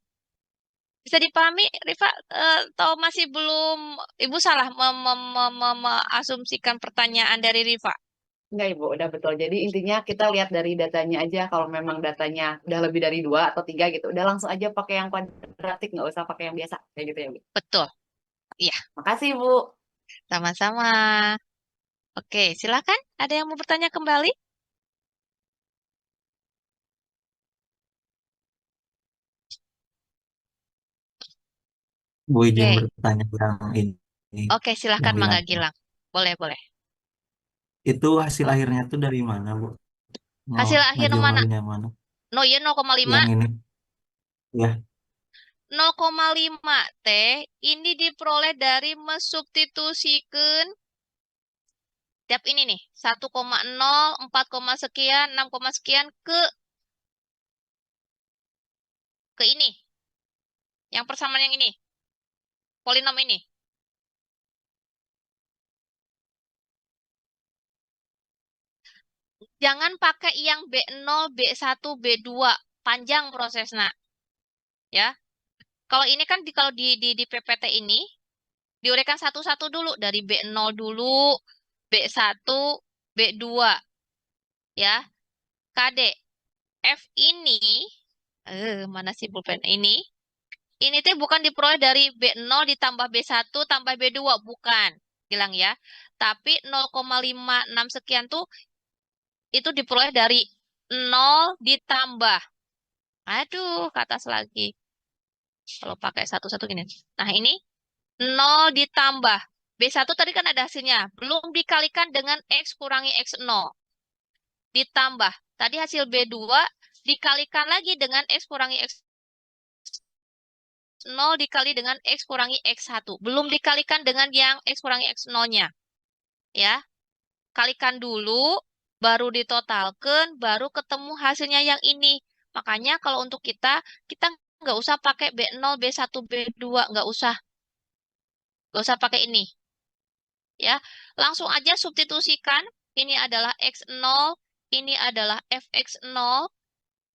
Bisa dipahami, Rifa, atau masih belum? Ibu salah asumsikan pertanyaan dari Rifa. Enggak, Ibu, udah betul. Jadi intinya kita lihat dari datanya aja. Kalau memang datanya udah lebih dari 2 atau 3 gitu, udah langsung aja pakai yang kuadratik, nggak usah pakai yang biasa. Kayak gitu ya, Bu. Betul. Iya, Makasih, Bu. sama-sama. Oke, silakan. Ada yang mau bertanya kembali? Bu izin Oke, bertanya yang ini, oke, yang silakan Mangga bilangan. Gilang. Boleh, boleh. Itu hasil akhirnya tuh dari mana, Bu? Mau Hasil akhir mana? ngejumlahin yang mana? No, ya 0,5. Yang ini, ya. 0,5 T ini diperoleh dari mensubstitusikan tiap ini nih. 1,0, 4, sekian, 6, sekian ke ini. Yang persamaan yang ini. Polinom ini. Jangan pakai yang B0, B1, B2. Panjang prosesnya. Ya. Kalau ini kan kalau di PPT ini diuraikan satu-satu dulu dari B0 dulu, B1, B2 ya. KD. F ini mana sih pulpen ini? Ini tuh bukan diperoleh dari B0 ditambah B1 tambah B2, bukan. Bilang ya. Tapi 0,56 sekian tuh itu diperoleh dari 0 ditambah. Aduh, ke atas lagi. Kalau pakai satu-satu gini. Nah, ini 0 ditambah. B1 tadi kan ada hasilnya. Belum dikalikan dengan X kurangi X0. Ditambah. Tadi hasil B2 dikalikan lagi dengan X kurangi X0 dikali dengan X kurangi X1. Belum dikalikan dengan yang X kurangi X0-nya. Ya. Kalikan dulu, baru ditotalkan, baru ketemu hasilnya yang ini. Makanya kalau untuk kita nggak usah pakai B0, B1, B2. Nggak usah pakai ini. Ya, langsung aja substitusikan. Ini adalah X0, ini adalah Fx0,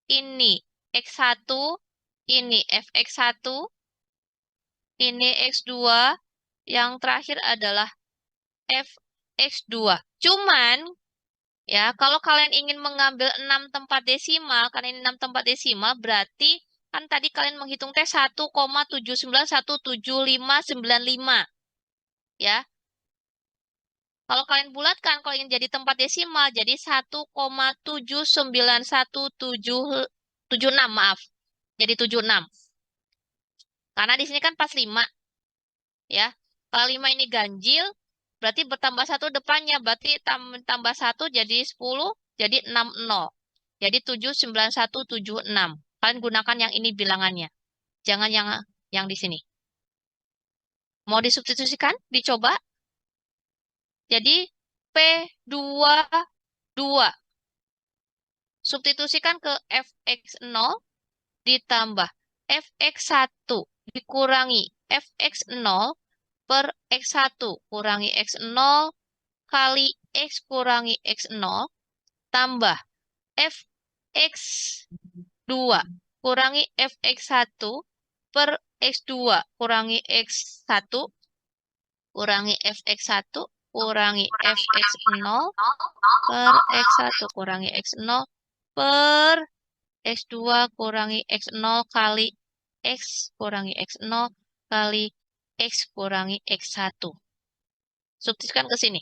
ini X1, ini Fx1, ini X2, yang terakhir adalah Fx2. Cuman, ya, kalau kalian ingin mengambil 6 tempat desimal, karena ini 6 tempat desimal, berarti kan tadi kalian menghitung teh 1,7917595. Ya, kalau kalian bulatkan, kalau ingin jadi tempat desimal, jadi 1,79176, maaf. Jadi 76. Karena di sini kan pas 5, ya. Kalau 5 ini ganjil, berarti bertambah 1 depannya. Berarti tambah 1 jadi 10, jadi 60. Jadi 79176. Kalian gunakan yang ini bilangannya. Jangan yang di sini. Mau disubstitusikan? Dicoba. Jadi P22. Substitusikan ke Fx0 ditambah Fx1 dikurangi Fx0 per X1 kurangi X0 kali X kurangi X0 tambah Fx2 kurangi Fx1 per X2 kurangi X1 kurangi Fx1 kurangi Fx0 per X1 kurangi X0 per X2 kurangi X0 kali X kurangi X0 kali X kurangi X1. Substitusikan ke sini.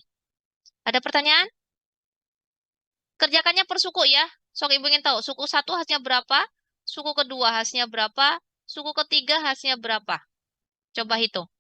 Ada pertanyaan? Kerjakannya per suku ya. Sok ibu ingin tahu, suku 1 hasilnya berapa? Suku kedua hasilnya berapa? Suku ketiga hasilnya berapa? Coba hitung.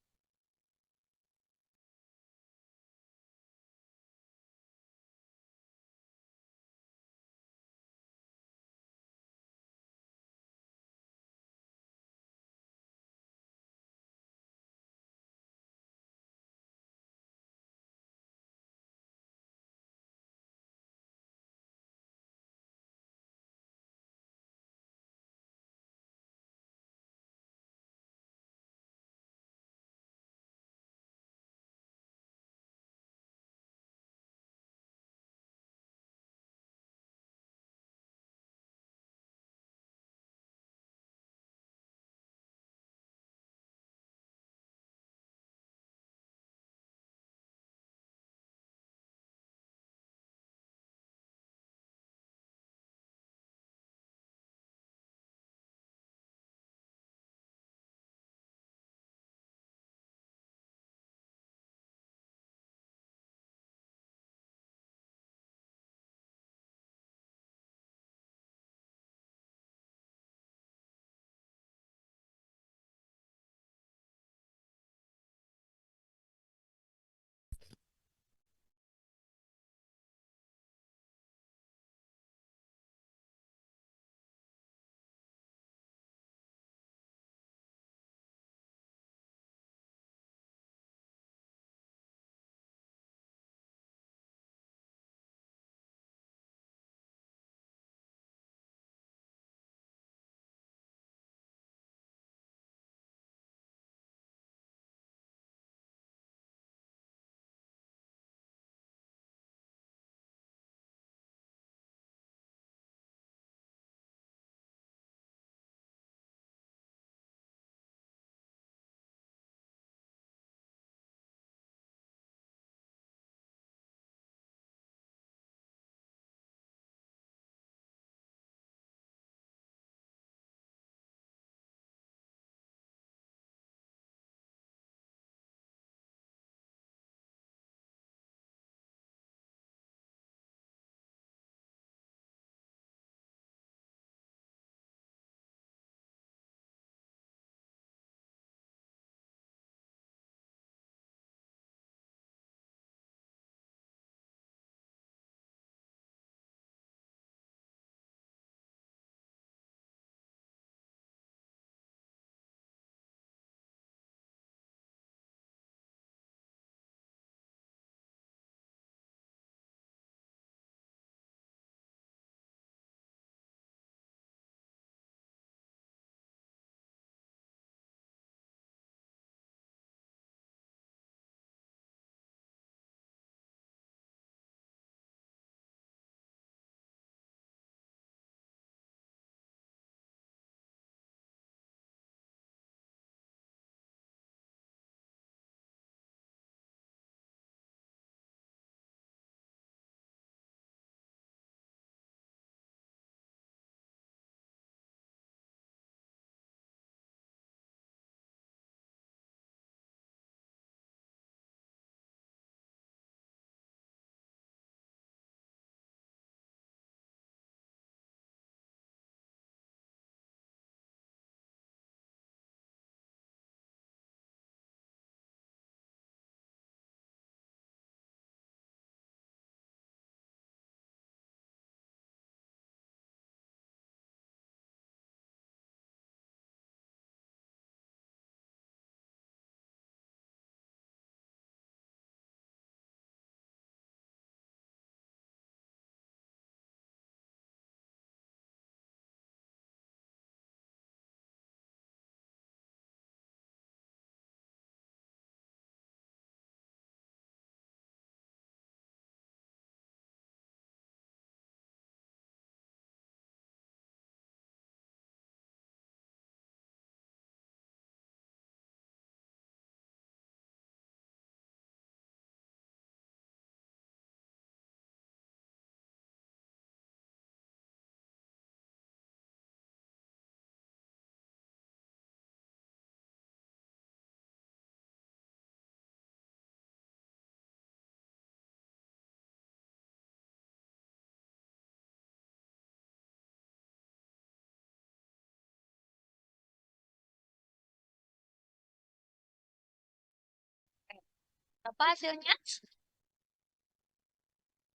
Apa hasilnya?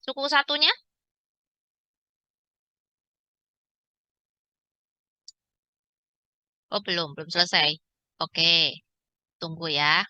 Suku satunya? Oh, belum selesai. Oke, tunggu ya.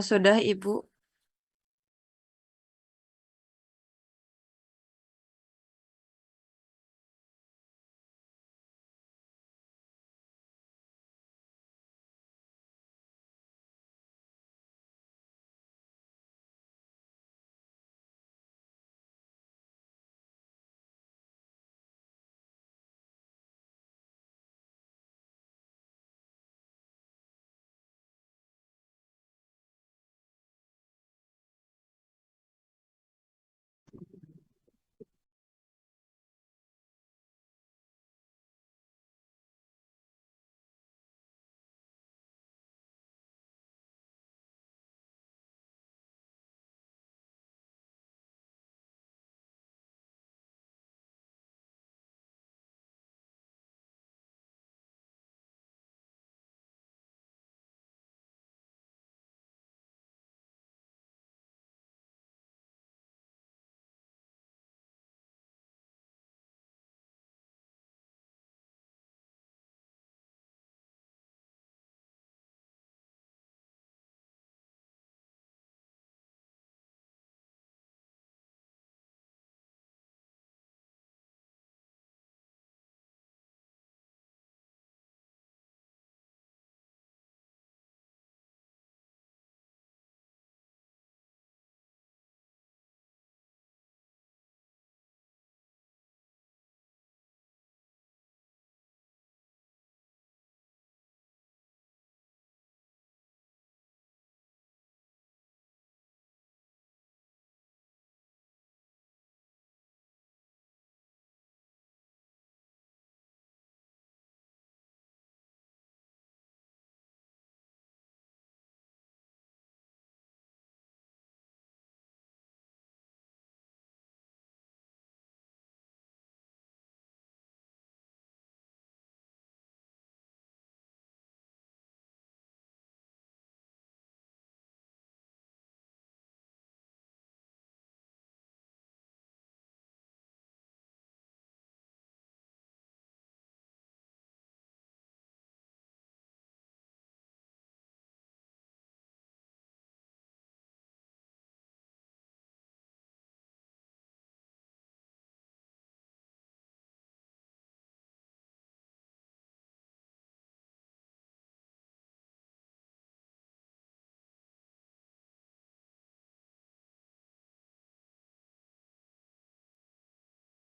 Sudah, Ibu.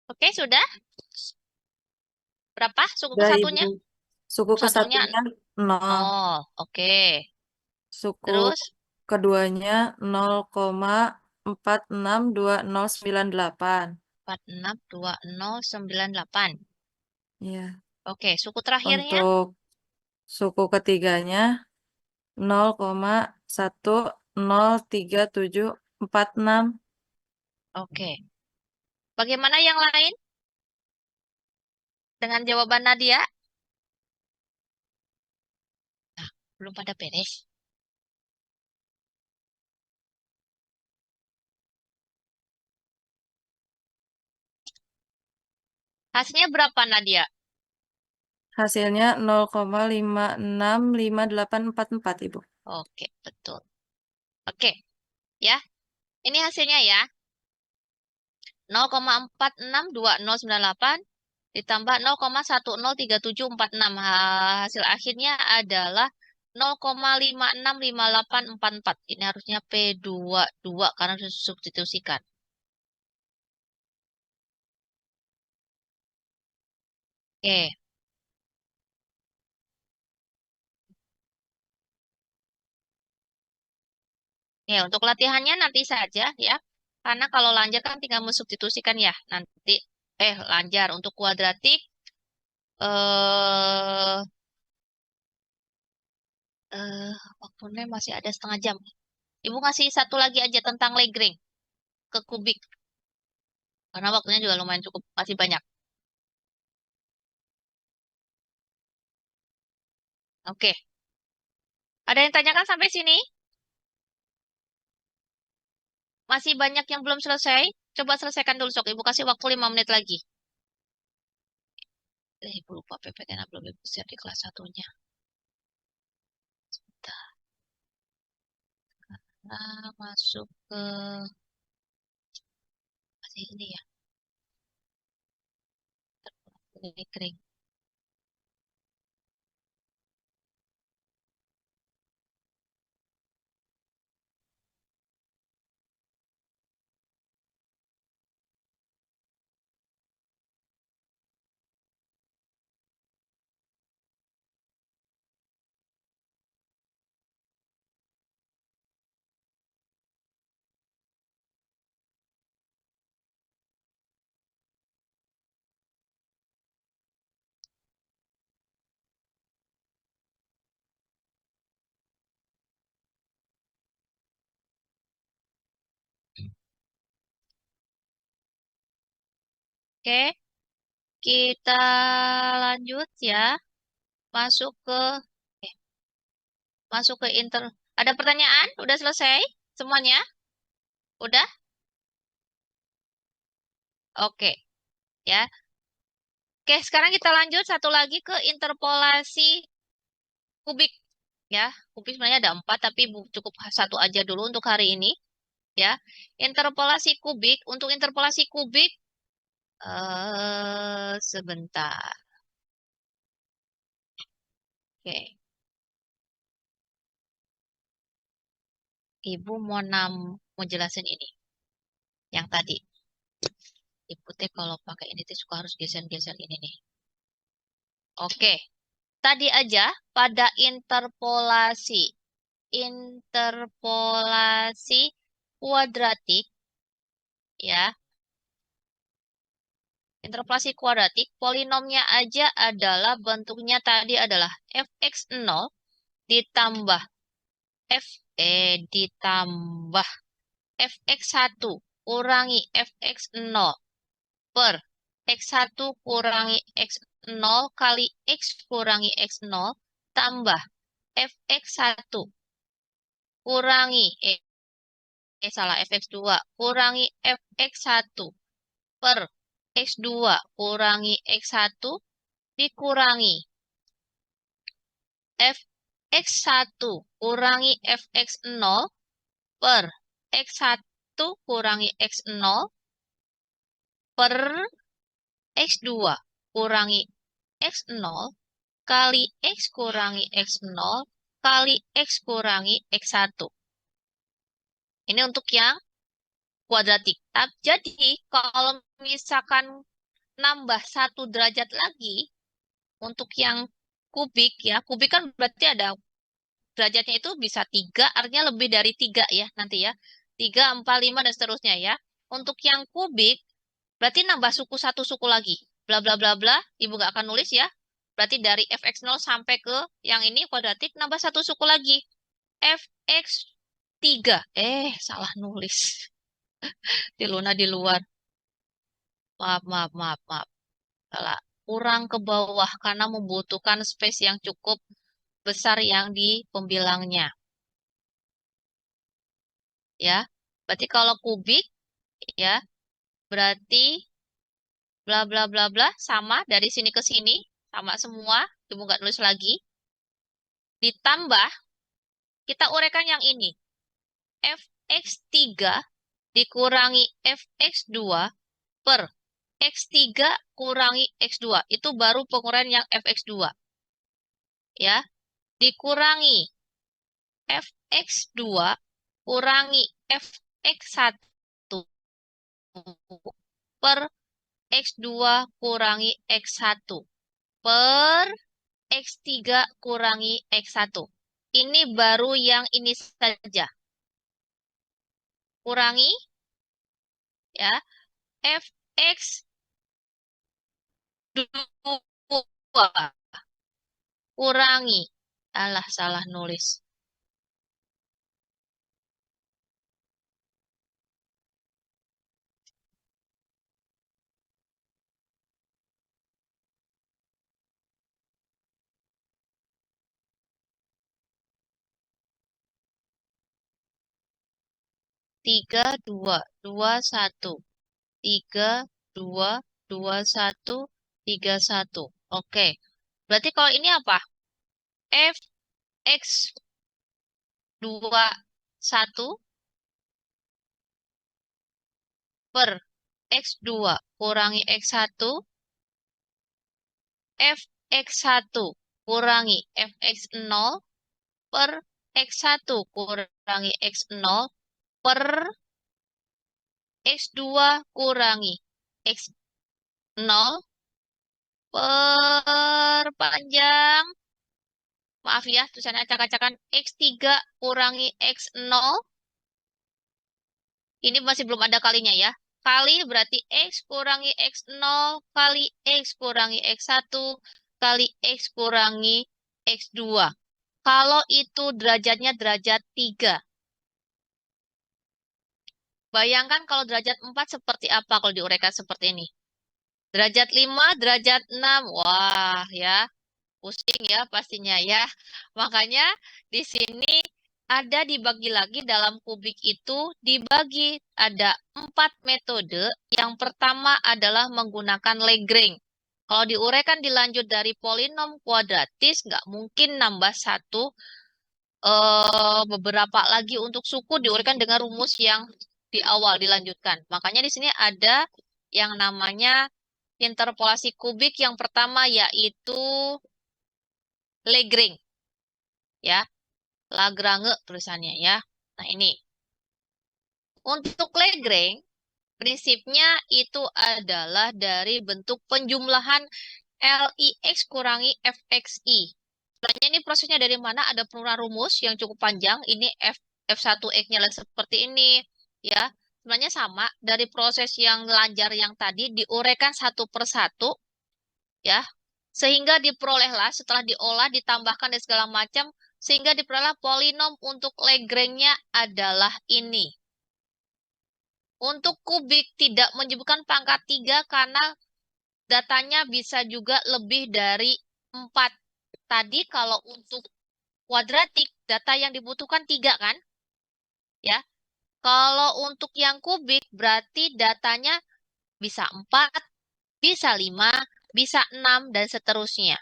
Oke, sudah? Berapa suku Sudah, satunya? Ibu. Suku Satunya kesatunya 0. 0. Oke. Suku Terus keduanya 0,462098. 462098. Ya. Oke, suku terakhirnya? Untuk suku ketiganya 0,103746. Oke. Bagaimana yang lain dengan jawaban Nadia? Belum pada beres. Hasilnya berapa, Nadia? Hasilnya 0,565844, Ibu. Oke, betul. Oke, ya. Ini hasilnya ya. 0,462098 ditambah 0,103746. Hasil akhirnya adalah 0,565844. Ini harusnya P22 karena disubstitusikan. Oke. Ya, untuk latihannya nanti saja ya. Karena kalau lanjar kan tinggal mensubstitusikan ya. Nanti lanjar untuk kuadratik eh waktunya masih ada setengah jam. Ibu ngasih satu lagi aja tentang Lagrange ke kubik. Karena waktunya juga lumayan cukup, masih banyak. Oke. Ada yang tanyakan sampai sini? Masih banyak yang belum selesai? Coba selesaikan dulu, sok. Ibu kasih waktu 5 menit lagi. Ibu lupa PPTN belum Ibu share di kelas satunya. Sebentar. Nah, masuk ke masih ini ya. Lagrange. Oke, kita lanjut ya. Masuk ke eh, masuk ke inter. Ada pertanyaan? Udah selesai semuanya? Udah? Oke, ya. Oke, sekarang kita lanjut satu lagi ke interpolasi kubik. Ya, kubik sebenarnya ada 4, tapi cukup satu aja dulu untuk hari ini. Ya, interpolasi kubik. Untuk interpolasi kubik, sebentar. Oke, Ibu mau jelasin ini. Yang tadi. Ibu teh kalau pakai ini teh suka harus geser-geser ini nih. Oke, tadi aja pada interpolasi. Interpolasi kuadratik, ya. Interpolasi kuadratik, polinomnya aja adalah bentuknya tadi adalah fx0 ditambah ditambah fx1 kurangi fx0 per x1 kurangi x0 kali x kurangi x0 tambah fx1 kurangi salah fx2 kurangi fx1 per x2 kurangi x1 dikurangi fx1 kurangi fx0 per x1 kurangi x0 per x2 kurangi x0 kali x kurangi x0 kali x kurangi x1. Ini untuk yang kuadratik. Jadi kalau misalkan nambah 1 derajat lagi untuk yang kubik ya, kubik kan berarti ada derajatnya itu bisa 3, artinya lebih dari 3 ya nanti ya. 3, 4, 5 dan seterusnya ya. Untuk yang kubik berarti nambah suku 1 suku lagi. Bla bla bla bla, Ibu nggak akan nulis ya. Berarti dari fx0 sampai ke yang ini kuadratik nambah 1 suku lagi. fx3. Salah nulis. Di Luna di luar. Maaf, maaf, maaf, maaf. Salah. Kurang ke bawah karena membutuhkan space yang cukup besar yang di pembilangnya. Ya, berarti kalau kubik, ya, berarti bla bla bla bla sama dari sini ke sini, sama semua, ibu nggak nulis lagi. Ditambah, kita uraikan yang ini. Fx3 dikurangi Fx2 per X3 kurangi X2. Itu baru penguraian yang Fx2. Ya, dikurangi Fx2 kurangi Fx1 per X2 kurangi X1 per X3 kurangi X1. Ini baru yang ini saja. Kurangi, ya, Fx2 kurangi. Alah, salah nulis. Tiga, dua, dua, satu. 3, 2, 2, 1, 3, 1. Oke. Berarti kalau ini apa? Fx21 per X2 kurangi X1. Fx1 kurangi Fx0 per X1 kurangi X0 per X2 kurangi X0 per panjang. Maaf ya, tulisannya acak-acakan. X3 kurangi X0. Ini masih belum ada kalinya ya. Kali berarti X kurangi X0 kali X kurangi X1 kali X kurangi X2. Kalau itu derajatnya derajat 3. Bayangkan kalau derajat 4 seperti apa kalau diuraikan seperti ini. Derajat 5, derajat 6. Wah ya, pusing ya pastinya ya. Makanya di sini ada dibagi lagi dalam kubik itu dibagi ada 4 metode. Yang pertama adalah menggunakan Lagrange. Kalau diuraikan dilanjut dari polinom kuadratis, nggak mungkin nambah satu beberapa lagi untuk suku diuraikan dengan rumus yang di awal dilanjutkan. Makanya di sini ada yang namanya interpolasi kubik yang pertama yaitu Lagrange. Ya, Lagrange tulisannya ya. Nah, ini. Untuk Lagrange, prinsipnya itu adalah dari bentuk penjumlahan LIX kurangi FXI. Sebenarnya ini prosesnya dari mana? Ada penurunan rumus yang cukup panjang. Ini F1X-nya seperti ini. Ya, sebenarnya sama. Dari proses yang lancar yang tadi diuraikan satu persatu. Ya, sehingga diperolehlah setelah diolah, ditambahkan dan segala macam. Sehingga diperoleh polinom untuk Lagrange-nya adalah ini. Untuk kubik tidak menyebutkan pangkat 3 karena datanya bisa juga lebih dari 4. Tadi kalau untuk kuadratik, data yang dibutuhkan 3 kan? Ya. Kalau untuk yang kubik, berarti datanya bisa 4, bisa 5, bisa 6, dan seterusnya.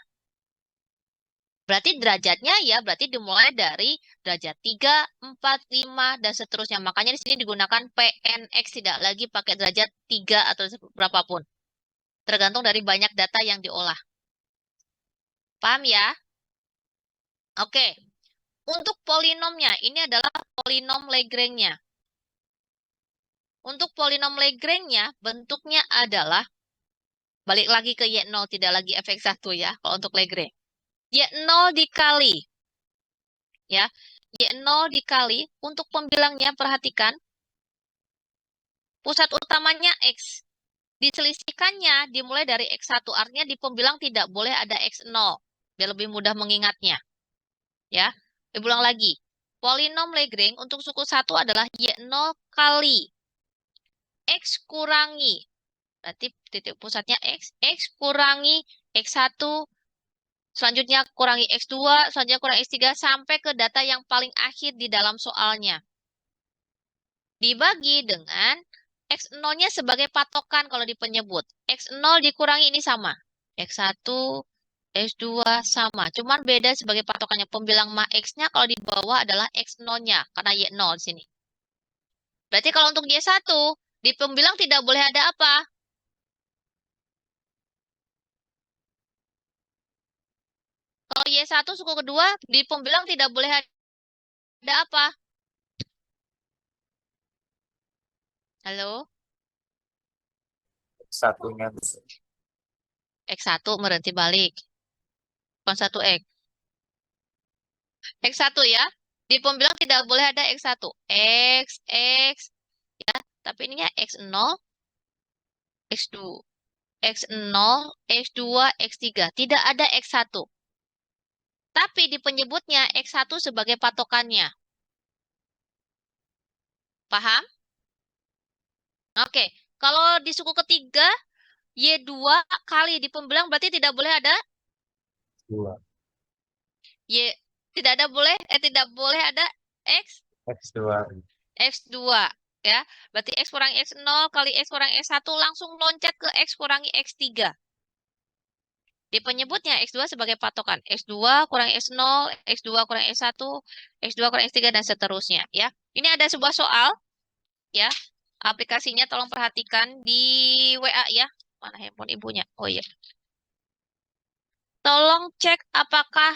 Berarti derajatnya ya, berarti dimulai dari derajat 3, 4, 5, dan seterusnya. Makanya di sini digunakan PNX, tidak lagi pakai derajat 3 atau berapapun. Tergantung dari banyak data yang diolah. Paham ya? Oke. Untuk polinomnya, ini adalah polinom Lagrange-nya. Untuk polinom Lagrange-nya, bentuknya adalah, balik lagi ke Y0, tidak lagi Fx1 ya, kalau untuk Lagrange. Y0 dikali. Ya, Y0 dikali, untuk pembilangnya, perhatikan, pusat utamanya X. Diselisihkannya dimulai dari X1, artinya di pembilang tidak boleh ada X0, biar lebih mudah mengingatnya. Ya, diulang lagi. Polinom Lagrange untuk suku 1 adalah Y0 kali X kurangi, berarti titik pusatnya X, X kurangi X1 Selanjutnya kurangi X2, selanjutnya kurangi X3 sampai ke data yang paling akhir di dalam soalnya. Dibagi dengan X0-nya sebagai patokan kalau di penyebut. X0 dikurangi ini sama. X1, X2 sama. Cuman beda sebagai patokannya. Pembilang ma X-nya kalau di bawah adalah X0-nya. Karena Y0 di sini. Berarti kalau untuk Y1, di pembilang tidak boleh ada apa? Kalau Y1 suku kedua, di pembilang tidak boleh ada apa? Halo? Satunya. X1 berhenti balik. Bukan 1X. X1 ya. Di pembilang tidak boleh ada X1. X. Ya. Tapi ininya X0, X2. X0, X2, X3. Tidak ada X1. Tapi di penyebutnya X1 sebagai patokannya. Paham? Oke. Kalau di suku ketiga, Y2 kali di pembilang berarti tidak boleh ada Dua. Y. Tidak boleh ada X. X2. X2 ya. Berarti X kurangi X0 kali X kurangi X1 langsung loncat ke X kurangi X3. Di penyebutnya X2 sebagai patokan. X2 kurangi X0, X2 kurangi X1, X2 kurangi X3, dan seterusnya. Ya. Ini ada sebuah soal. Ya. Aplikasinya tolong perhatikan di WA ya. Mana handphone ibunya? Oh iya. Tolong cek apakah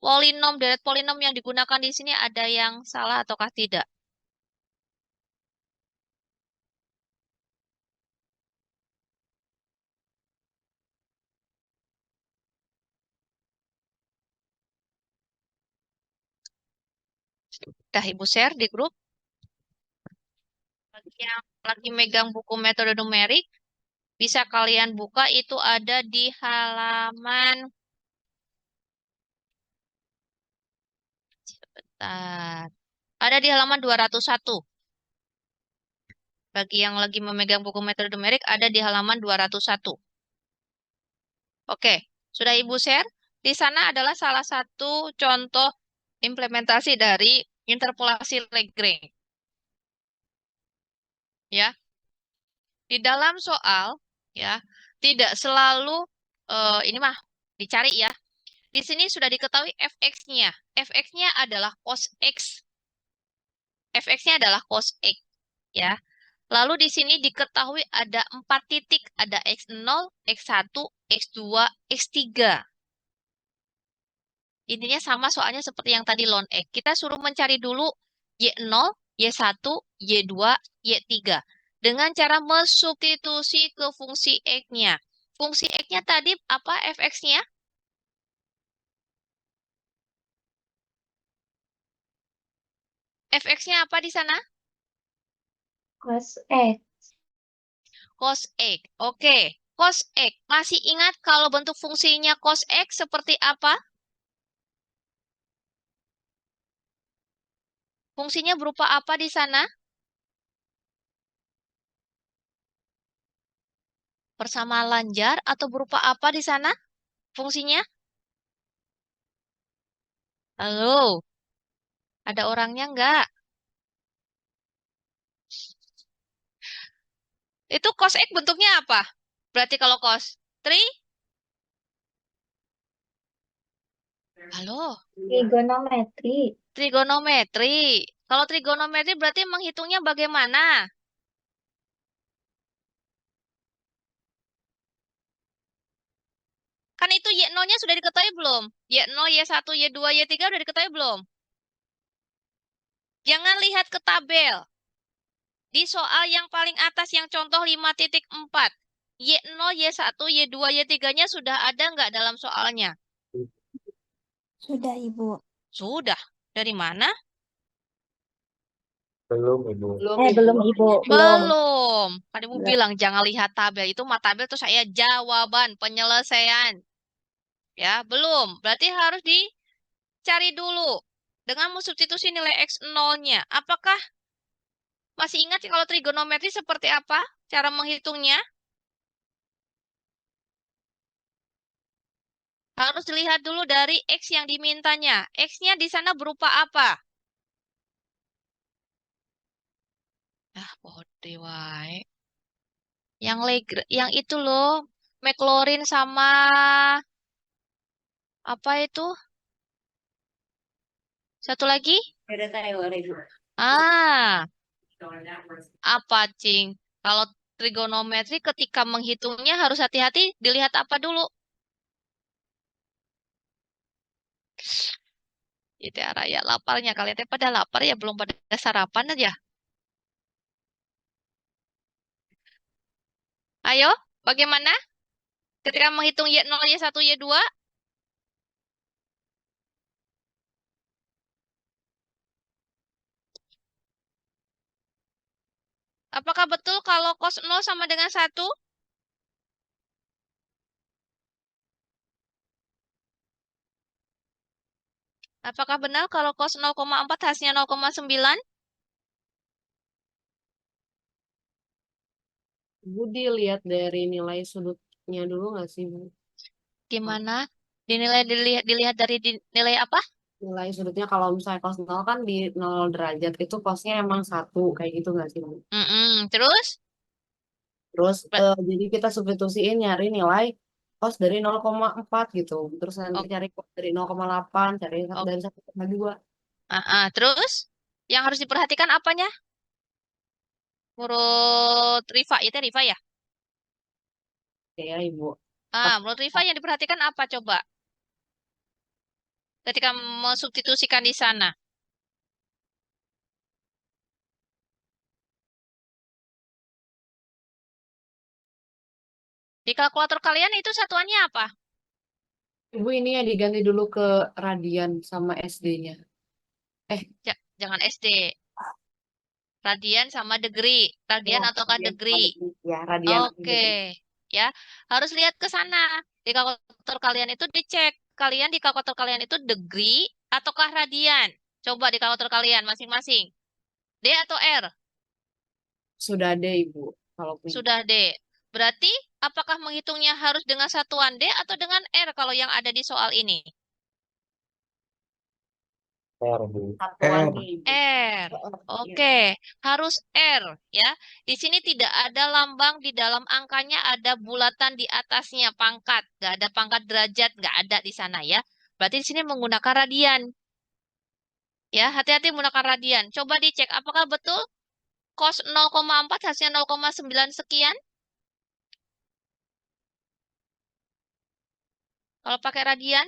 polinom, deret polinom yang digunakan di sini ada yang salah ataukah tidak. Udah Ibu share di grup. Bagi yang lagi megang buku metode numerik, bisa kalian buka, itu ada di halaman, sebentar, ada di halaman 201. Bagi yang lagi memegang buku metode numerik, ada di halaman 201. Oke, sudah Ibu share? Di sana adalah salah satu contoh implementasi dari interpolasi Lagrange. Ya, di dalam soal, ya, tidak selalu, ini mah dicari ya. Di sini sudah diketahui fx-nya. Fx-nya adalah cos X. Fx-nya adalah cos X. Ya. Lalu di sini diketahui ada 4 titik. Ada X0, X1, X2, X3. Intinya sama soalnya seperti yang tadi ln X. Kita suruh mencari dulu Y0, Y1, Y2, Y3. Dengan cara mensubstitusi ke fungsi X-nya. Fungsi X-nya tadi apa fx-nya? Fx-nya apa di sana? Cos X. Cos X. Oke. Cos X. Masih ingat kalau bentuk fungsinya cos X seperti apa? Fungsinya berupa apa di sana? Bersama lanjar atau berupa apa di sana? Fungsinya? Halo? Ada orangnya nggak? Itu cos X bentuknya apa? Berarti kalau cos 3? Halo? Trigonometri. Trigonometri. Kalau trigonometri berarti menghitungnya bagaimana? Kan itu Y0-nya sudah diketahui belum? Y0, Y1, Y2, Y3 sudah diketahui belum? Jangan lihat ke tabel. Di soal yang paling atas yang contoh 5.4. Y0, Y1, Y2, Y3-nya sudah ada nggak dalam soalnya? Sudah, Ibu. Sudah. Dari mana? Belum, Ibu. Belum, Ibu. Belum. Kan Ibu Belum. bilang jangan lihat tabel. Itu mah tabel tuh saya jawaban, penyelesaian. Ya, belum. Berarti harus dicari dulu. Dengan mensubstitusi nilai X0-nya. Apakah masih ingat kalau trigonometri seperti apa cara menghitungnya? Harus dilihat dulu dari X yang dimintanya. X-nya di sana berupa apa? Bodoh wae. Yang itu loh, McLaurin sama apa itu? Satu lagi? Beda Taylor Ibu. Ah, apa cing? Kalau trigonometri ketika menghitungnya harus hati-hati dilihat apa dulu? Itu ya raya laparnya kalian teh pada lapar ya belum pada sarapan aja. Ayo, bagaimana? Ketika menghitung Y0, Y1, Y2, apakah betul kalau cos 0 sama dengan 1? Apakah benar kalau cos 0,4 hasilnya 0,9? Ibu dilihat dari nilai sudutnya dulu nggak sih, Bu? Gimana? Dilihat dari nilai apa? Nilai sudutnya kalau misalnya cos 0 kan di 0 derajat itu cosnya emang 1 kayak gitu nggak sih, Bu? Terus? Terus Ber- jadi kita substitusiin nyari nilai cos dari 0,4 gitu. Terus nanti o- cari cos dari 0,8, cari o- dari 1,2. Terus? Yang harus diperhatikan apanya? Menurut Rifa, itu Rifa ya? Oke ya, Ibu. Menurut Rifa yang diperhatikan apa coba? Ketika mensubstitusikan di sana. Di kalkulator kalian itu satuannya apa? Ibu ini ya diganti dulu ke radian sama SD-nya. Eh, Jangan SD. Radian sama degree. ya, Radian ataukah radian sama degree? degree. Ya, radian sama Oke. degree. Ya, harus lihat ke sana. Di kalkulator kalian itu dicek. Kalian di kalkulator kalian itu degree ataukah radian? Coba di kalkulator kalian masing-masing. D atau R? Sudah ada, Ibu. Kalau punya. Sudah D. Berarti apakah menghitungnya harus dengan satuan D atau dengan R kalau yang ada di soal ini? R, Bu. Satuan R. nih, Ibu. R. Iya. Oke, harus R ya. Di sini tidak ada lambang di dalam angkanya, ada bulatan di atasnya pangkat, nggak ada pangkat derajat, nggak ada di sana ya. Berarti di sini menggunakan radian. Ya, hati-hati menggunakan radian. Coba dicek apakah betul cos 0,4 hasilnya 0,9 sekian. Kalau pakai radian,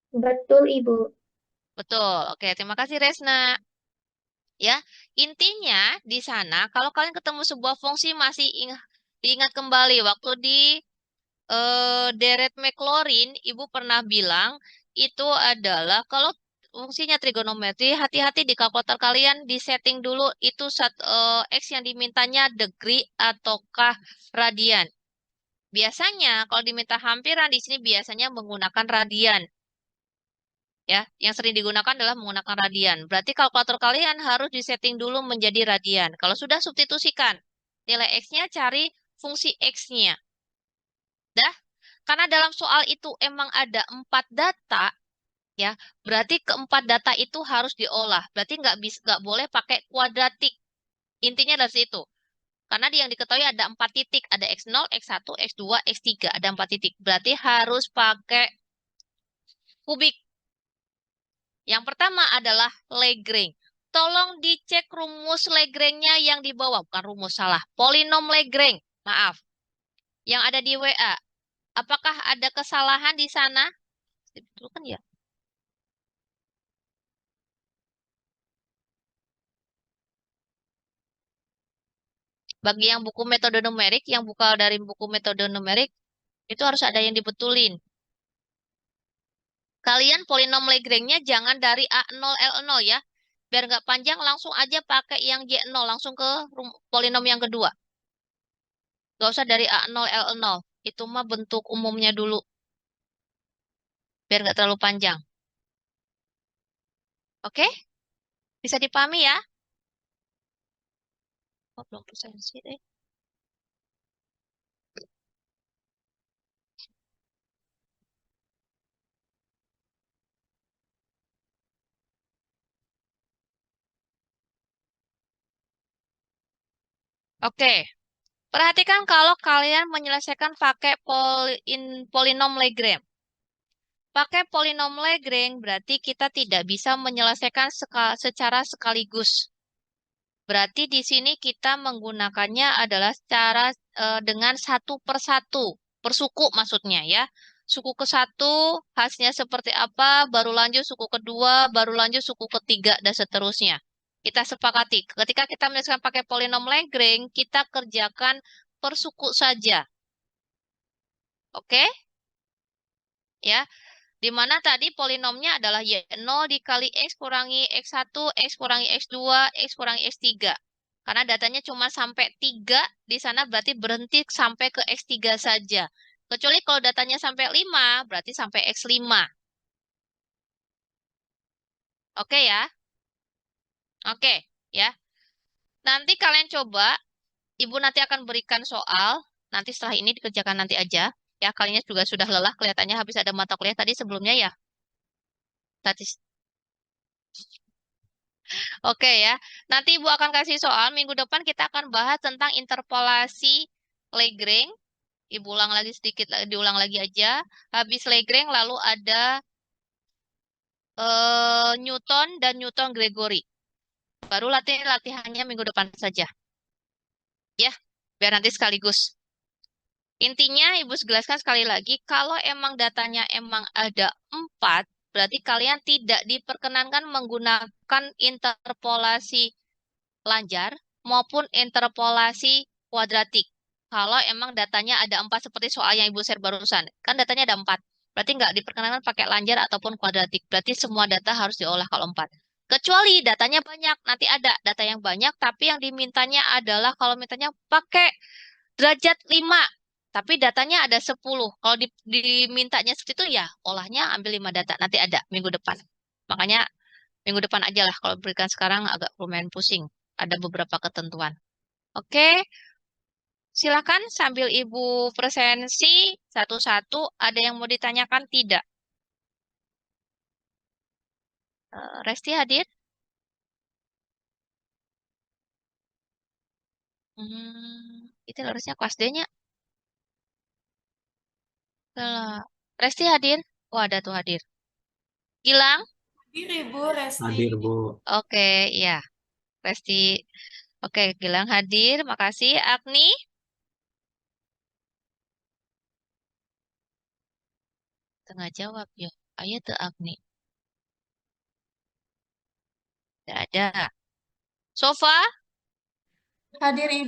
Betul, Ibu. betul. Oke, terima kasih Resna. Ya, intinya di sana kalau kalian ketemu sebuah fungsi masih diingat kembali waktu di deret McLaurin, Ibu pernah bilang itu adalah kalau fungsinya trigonometri, hati-hati di kalkulator kalian di setting dulu itu X yang dimintanya degree ataukah radian. Biasanya kalau diminta hampiran di sini biasanya menggunakan radian. Ya, yang sering digunakan adalah menggunakan radian. Berarti kalkulator kalian harus disetting dulu menjadi radian. Kalau sudah substitusikan nilai X-nya cari fungsi X-nya. Dah, karena dalam soal itu emang ada 4 data, ya, berarti keempat data itu harus diolah. Berarti nggak boleh pakai kuadratik. Intinya dari situ. Karena yang diketahui ada 4 titik, ada X0, X1, X2, X3, ada 4 titik. Berarti harus pakai kubik. Yang pertama adalah Lagrange. Tolong dicek rumus Lagrange-nya yang di bawah. Bukan rumus, salah. Polinom Lagrange. Maaf. Yang ada di WA. Apakah ada kesalahan di sana? Betul kan ya? Bagi yang buku metode numerik, yang buka dari buku metode numerik, itu harus ada yang dibetulin. Kalian polinom Lagrange-nya jangan dari A0, L0 ya. Biar nggak panjang, langsung aja pakai yang Y0, langsung ke polinom yang kedua. Nggak usah dari A0, L0. Itu mah bentuk umumnya dulu. Biar nggak terlalu panjang. Oke? Bisa dipahami ya? Oh, belum selesai deh. Oke. Perhatikan kalau kalian menyelesaikan pakai polinom Lagrange. Pakai polinom Lagrange berarti kita tidak bisa menyelesaikan secara sekaligus. Berarti di sini kita menggunakannya adalah secara dengan satu per satu, per suku maksudnya ya. Suku ke satu hasilnya seperti apa, baru lanjut suku kedua, baru lanjut suku ketiga, dan seterusnya. Kita sepakati, ketika kita menyelesaikan pakai polinom Lagrange, kita kerjakan per suku saja. Oke? Ya. Di mana tadi polinomnya adalah Y0 dikali X kurangi X1, X kurangi X2, X kurangi X3. Karena datanya cuma sampai 3, di sana berarti berhenti sampai ke X3 saja. Kecuali kalau datanya sampai 5, berarti sampai X5. Oke ya? Oke, ya. Nanti kalian coba, Ibu nanti akan berikan soal, nanti setelah ini dikerjakan nanti aja. Ya, kalian juga sudah lelah, kelihatannya habis ada mata kuliah tadi sebelumnya ya. Oke ya. Nanti Ibu akan kasih soal. Minggu depan kita akan bahas tentang interpolasi Lagrange. Ibu ulang lagi sedikit, diulang lagi aja. Habis Lagrange lalu ada Newton dan Newton Gregory. Baru latihannya minggu depan saja. Ya, biar nanti sekaligus. Intinya Ibu jelaskan sekali lagi, kalau emang datanya emang ada 4, berarti kalian tidak diperkenankan menggunakan interpolasi lanjar maupun interpolasi kuadratik. Kalau emang datanya ada 4 seperti soal yang Ibu share barusan. Kan datanya ada 4. Berarti nggak diperkenankan pakai lanjar ataupun kuadratik. Berarti semua data harus diolah kalau 4. Kecuali datanya banyak. Nanti ada data yang banyak, tapi yang dimintanya adalah kalau mintanya pakai derajat 5. Tapi datanya ada 10. Kalau dimintanya seperti itu ya olahnya ambil 5 data. Nanti ada minggu depan. Makanya minggu depan aja lah. Kalau berikan sekarang agak lumayan pusing. Ada beberapa ketentuan. Oke, silakan sambil Ibu presensi satu-satu. Ada yang mau ditanyakan tidak? Resti hadir? Itu harusnya kelas D-nya. Resti hadir? Oh, ada tuh hadir. Gilang? Hadir Ibu Resti. Hadir, Bu. Oke, ya. Resti. Oke, Gilang hadir. Makasih. Agni? Tengah jawab, yuk. Ayo tuh Agni. Tidak ada. Sofa? Hadir Ibu.